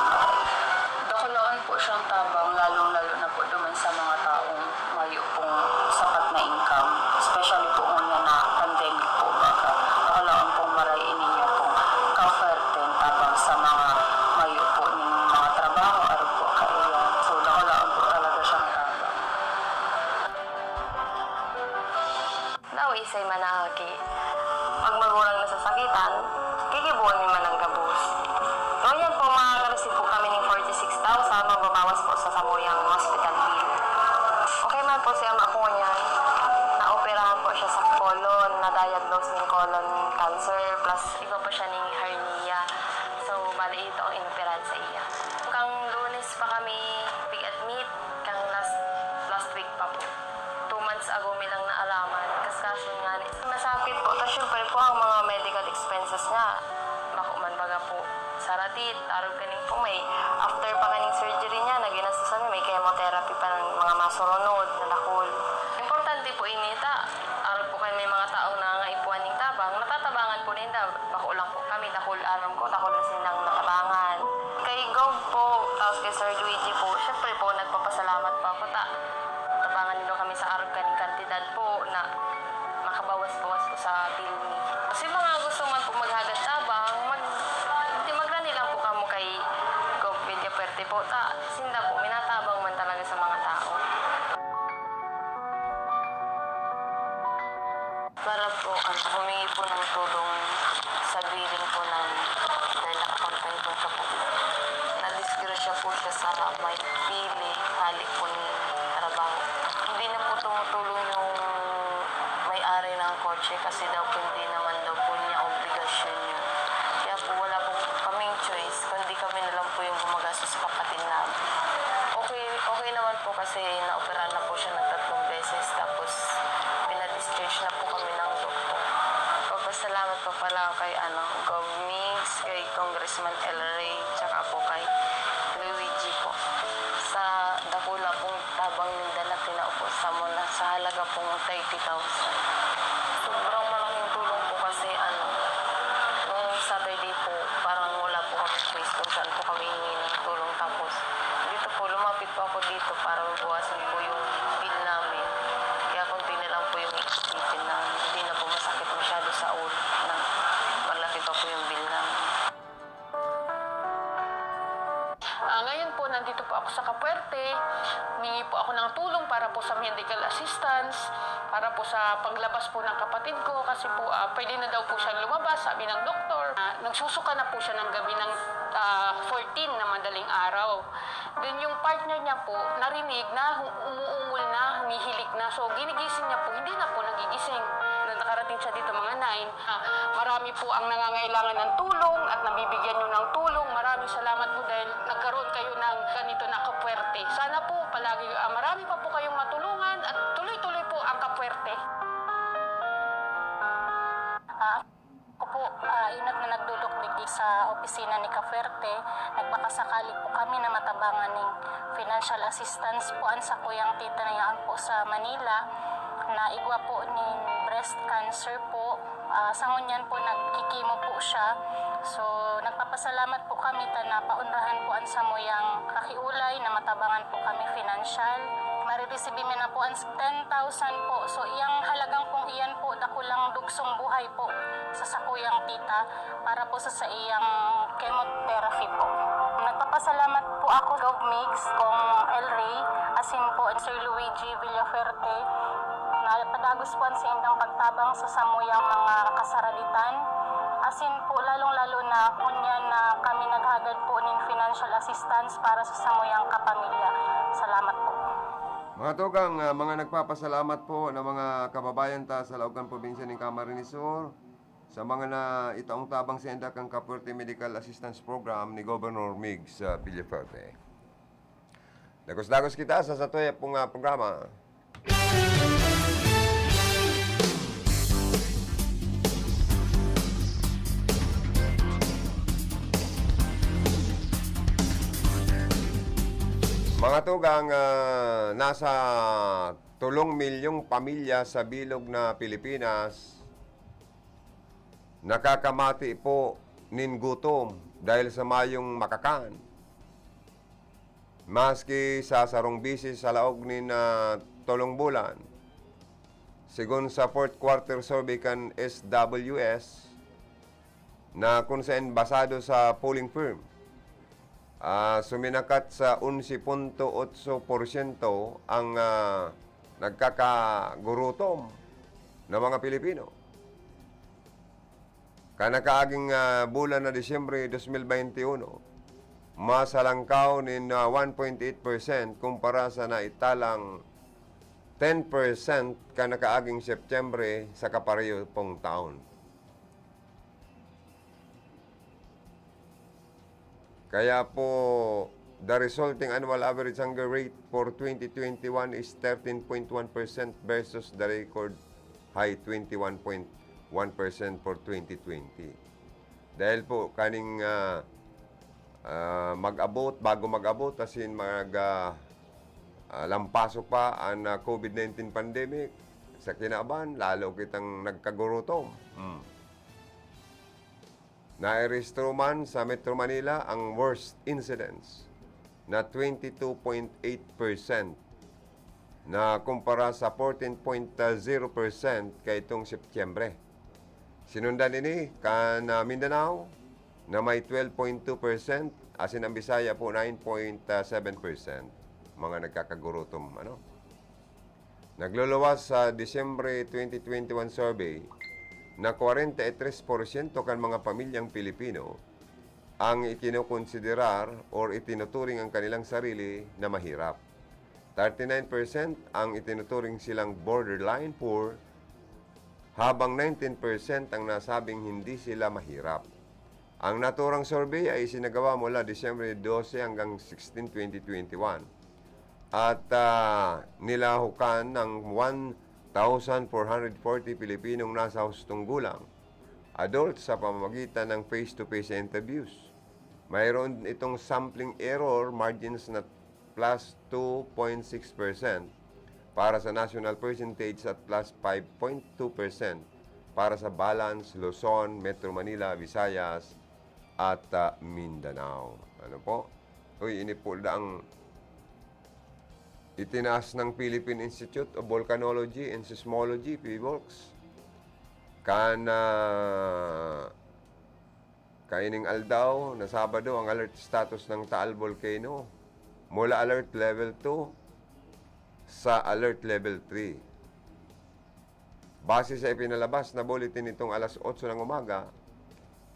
Dokulaan po siyang tabang, lalong-lalo na po duman sa mga taong mayo pong sapat na income. Especially po una na pandemic po baka. Dokulaan pong marayin ninyo pong ka-ferten tabang sa mga mayo po ng mga trabaho araw po kaya. So dokulaan po talaga siyang tabang. Daw isay manahaki. Pag magurang nasasakitan, kikibuan mi man ang gabus. So yan po, makaka-receive po kami ng 46,000, mababawas po sa samuyang hospital bill. Okay man po siya makuha niyan. Naoperahan po siya sa colon, na-diagnose ng colon cancer, plus iba po siya ng hernia. So, bali ito ang inoperahan sa iya. Kang Lunes pa kami pig-admit, kang last week pa po. 2 months ago may lang naalaman, kaso nga masakit po. Tapos syempre po ang mga medical expenses niya, makuman baga po sa ratid, araw kaning po may after pa kaning surgery niya, naginastusan may chemotherapy pa ng mga masurunod na lakol. Importante po inita, araw po kayo may mga taong nangaipuan ng tabang, natatabangan po ninda, bako lang po kami, takol aram ko, takol na silang natabangan. Kay Gov po, tapos kay Sir Luigi po, syempre po nagpapasalamat po ako tabangan nilo kami sa araw kaning kantidad po na makabawas-bawas po sa bill ni. Kasi mga gusto man po maghagat tabang, magrani lang po kamo kay Gov Villafarte po. Sinda po, minatabang man talaga sa mga tao. Para po, humingi po ng tulong sa billing po ng dahil nakakontay po siya po. Na-disgrasya po siya sa may pili, halik po ni trabaho. Hindi na po tumutulong yung kotse kasi daw po hindi naman daw po niya obligasyon yun. Kaya po wala po kaming choice, kundi kami na lang po yung gumagastos sa kapatid namin. Okay naman po kasi naoperahan na po siya ng 3 beses tapos pinadischarge na po kami ng doktor. Papasalamat po pala kay Gov. Migs, kay Congressman El Rey, tsaka po kay Luigi po sa dakula pong tabang ninda na tinaupo sa muna sa halaga pong 30,000. Sobrang malaking tulong po kasi nung Saturday po parang wala po kami choice kung saan po kami hingi ng tulong tapos dito po lumapit po ako dito para mabawasan po yung bill namin. Kaya konti na lang po yung iisipin namin. Hindi na po masakit masyado sa ulo na malaki pa po yung bill namin. Ngayon po, nandito po ako sa Capuerte. Humingi po ako ng tulong para po sa medical assistance, para po sa paglabas po ng kapatid ko kasi po pwede na daw po siyang lumabas, sabi ng doktor. Nagsusuka na po siya ng gabi ng 14 na madaling araw. Then yung partner niya po, narinig na umuungol na, humihilik na. So ginigising niya po, hindi na po nagigising. Nakarating siya dito mga 9. Marami po ang nangangailangan ng tulong at nabibigyan nyo ng tulong. Maraming salamat po dahil nagkaroon kayo ng ganito na Capuerte. Sana po palagi marami pa po kayong matulungan at tuloy-tuloy po ang Capuerte. Ako po, inat na nagdulok sa opisina ni Capuerte, nagpakasakali po kami na matabangan ng financial assistance po sa kuyang tita na yan po sa Manila na igwa po ni breast cancer po. Sa ngunyan po nagkikimo po siya. So nagpapasalamat po kami na paunrahan po sa moyang kakiulay na matabangan po kami financial. Marireceive mi na po 10,000 po. So iyang halagang pong iyan po dakulang dugsong buhay po sa sakuyang tita para po sa iyang chemotherapy po. Nagpapasalamat po ako Gov. Migs, kong El Rey, asin po Sir Luigi Villaferte, na padagos po sa indang pagtabang sa samuyang mga kasaralitan. Asin po lalong-lalo na kunya na kami naghagad po ng financial assistance para sa samuyang kapamilya. Salamat po. Mga tugang, mga nagpapasalamat po na mga kababayan ta sa Laugan Probinsya ng Camarines Sur sa mga na itaong tabang sa indak ang Capuerte Medical Assistance Program ni Governor Migs Villaferte. Dagos-dagos kita sa satuya pong programa. Mga tugang, nasa 3 milyong pamilya sa bilog na Pilipinas nakakamati po nin gutom dahil sa mayong makakan. Maski sa sarong bisis sa laog nin 3 bulan. Sigon sa 4th quarter survey kan SWS na kung saan basado sa polling firm, suminakat sa 11.8% ang nagkakagurutom ng mga Pilipino. Kanakaaging bulan na Disyembre 2021, masalangkaw nin 1.8% kumpara sa naitalang 10% kanakaaging Setyembre sa kapareho pong taon. Kaya po, the resulting annual average hunger rate for 2021 is 13.1% versus the record high 21.1% for 2020. Dahil po, kaning bago mag-abot, asin lampasok pa ang COVID-19 pandemic sa kinaban, lalo kitang nagkagurutom. Nairehistro man sa Metro Manila ang worst incidence na 22.8% na kumpara sa 14.0% kay itong Setyembre. Sinundan ini kan Mindanao na may 12.2%, asin ang Bisaya po 9.7% mga nagkakagurutom. Nagluluwas sa Disyembre 2021 survey na 43% kan mga pamilyang Pilipino ang itinukonsiderar or itinuturing ang kanilang sarili na mahirap. 39% ang itinuturing silang borderline poor habang 19% ang nasabing hindi sila mahirap. Ang naturang survey ay isinagawa mula Disyembre 12 hanggang 16, 2021 at nilahukan ng 1,440 Pilipinong nasa hustong gulang, adults sa pamamagitan ng face-to-face interviews. Mayroon itong sampling error margins na plus 2.6% para sa national percentage at plus 5.2% para sa balance, Luzon, Metro Manila, Visayas, at Mindanao. Ano po? Uy, inipulda ang itinaas ng Philippine Institute of Volcanology and Seismology, PVOLCS. Kaining aldaw na Sabado ang alert status ng Taal Volcano mula alert level 2 sa alert level 3. Base sa ipinalabas na bulletin nitong alas 8 ng umaga,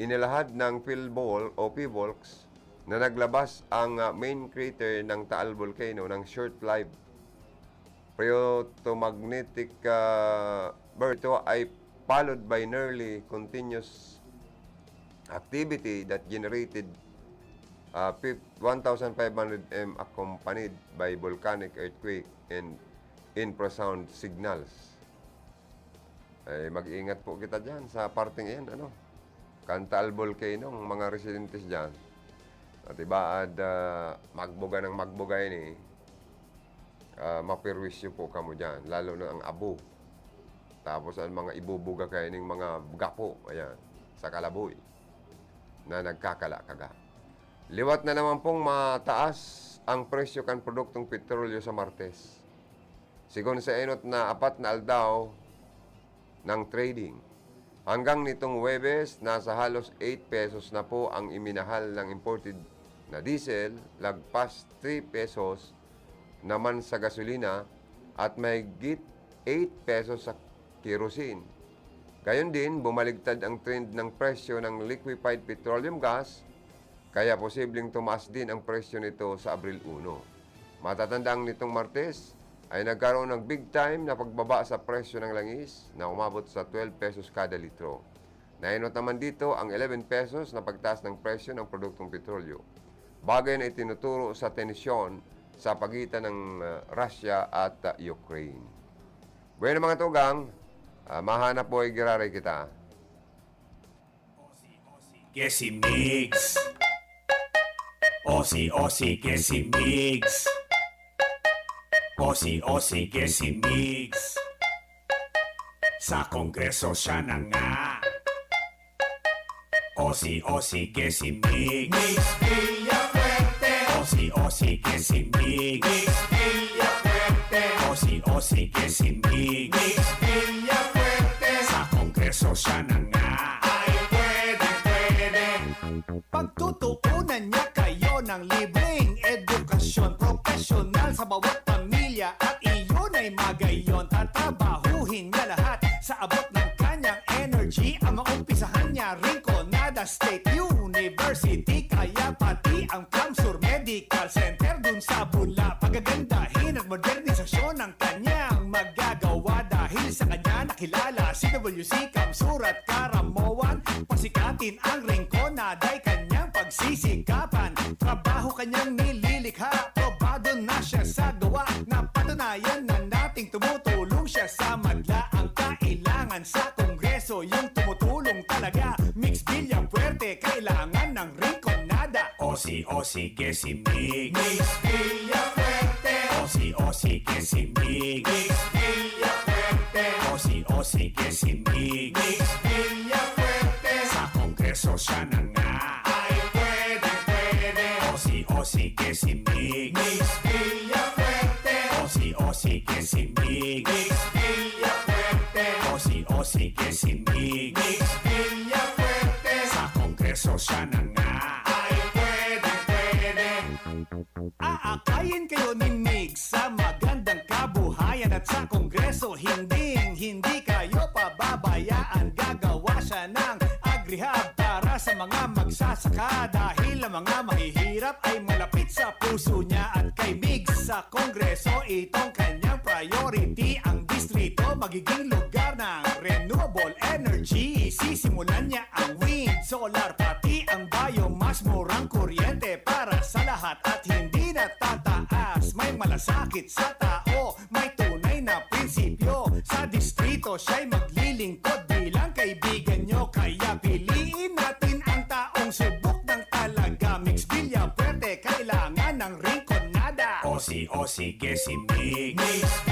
inilahad ng PhilVol o PVOLCS na naglabas ang main crater ng Taal Volcano ng short-lived photomagnetic burst ay followed by nearly continuous activity that generated 1,500 m accompanied by volcanic earthquake and infrasound signals. Ay, mag-iingat po kita dyan sa parting yan, Taal Volcano, mga residentes dyan. At iba, magbuga ng magbuga yun mapirwisyo po kamo dyan, lalo na ang abo. Tapos ang mga ibubuga kayo ng mga gapo, ayan, sa Kalaboy, na nagkakala-kaga. Liwat na naman pong mataas ang presyo kan produktong petrolyo sa Martes. Sigon sa enot na 4 na aldaw ng trading. Hanggang nitong Huwebes, nasa halos 8 pesos na po ang iminahal ng imported na diesel, lagpas 3 pesos naman sa gasolina at mahigit 8 pesos sa kerosene. Gayon din, bumaligtad ang trend ng presyo ng liquefied petroleum gas, kaya posibleng tumaas din ang presyo nito sa Abril 1. Matatandang nitong Martes ay nagkaroon ng big time na pagbaba sa presyo ng langis na umabot sa 12 pesos kada litro. Nainot naman dito ang 11 pesos na pagtaas ng presyo ng produktong petrolyo. Bagay na itinuturo sa tensyon sa pagitan ng Russia at Ukraine. Bueno mga tugang, mahanap po ay giraray kita. Que si mix. Osi que si mix. Osi que si mix. Sa Kongreso siya na nga. Osi que si mix. Mix Villafuerte. Osi que si mix. Mix Villafuerte. Osi que si mix. Mix Villafuerte. Sa Kongreso siya na nga. Ay pwede. Pagtutuunan niya kayo ng libreng edukasyon profesional sa bawat pamilya at iyon ay magayon. Tatrabahuhin niya lahat sa abot ng kanyang energy. Ang maumpisahan niya Rinconada State University, kaya pati ang Plamsur Medical Center dun sa Bula. Pagagandahin at modernisasyon ng kanyang magagawa dahil sa kanya nakilala si WC Kamsur at Karamoan. Pasikatin ang Rinconada ay kanyang pagsisikapan. Trabaho kanyang nililikha, probado na siya sa gawa. Napatunayan na nating tumutulong siya sa madla. Ang kailangan sa Kongreso yung tumutulong talaga. Mix Villafuerte, kailangan ng Rinconada. Osi que si mix. Mix Villafuerte. Osi que si mix. Mix Villafuerte. Osi que si mix. Mix Villafuerte. Sa Kongreso siya na nga. Ay pwede. Osi que si mix. Mix Villafuerte. Osi que si mix. Mix Villafuerte. Osi que si mix. Mix Villafuerte. Sa Kongreso siya na nga. Ay pwede. Aakayin kayo ni Mix sa magandang kabuhayan at sa Kongreso hindi kayo pababayaan. Gagawa siya ng agrihab para sa mga magsasaka dahil ang mga mahihirap ay malapit sa puso niya. At kay Mix sa Kongreso itong kanyang priority. Ang distrito magiging lugar ng renewable munisipyo, sa distrito siya'y maglilingkod bilang kaibigan nyo. Kaya piliin natin ang taong subok ng talaga. Mix Villafuerte, kailangan ng ringkonada. O sige si Mig.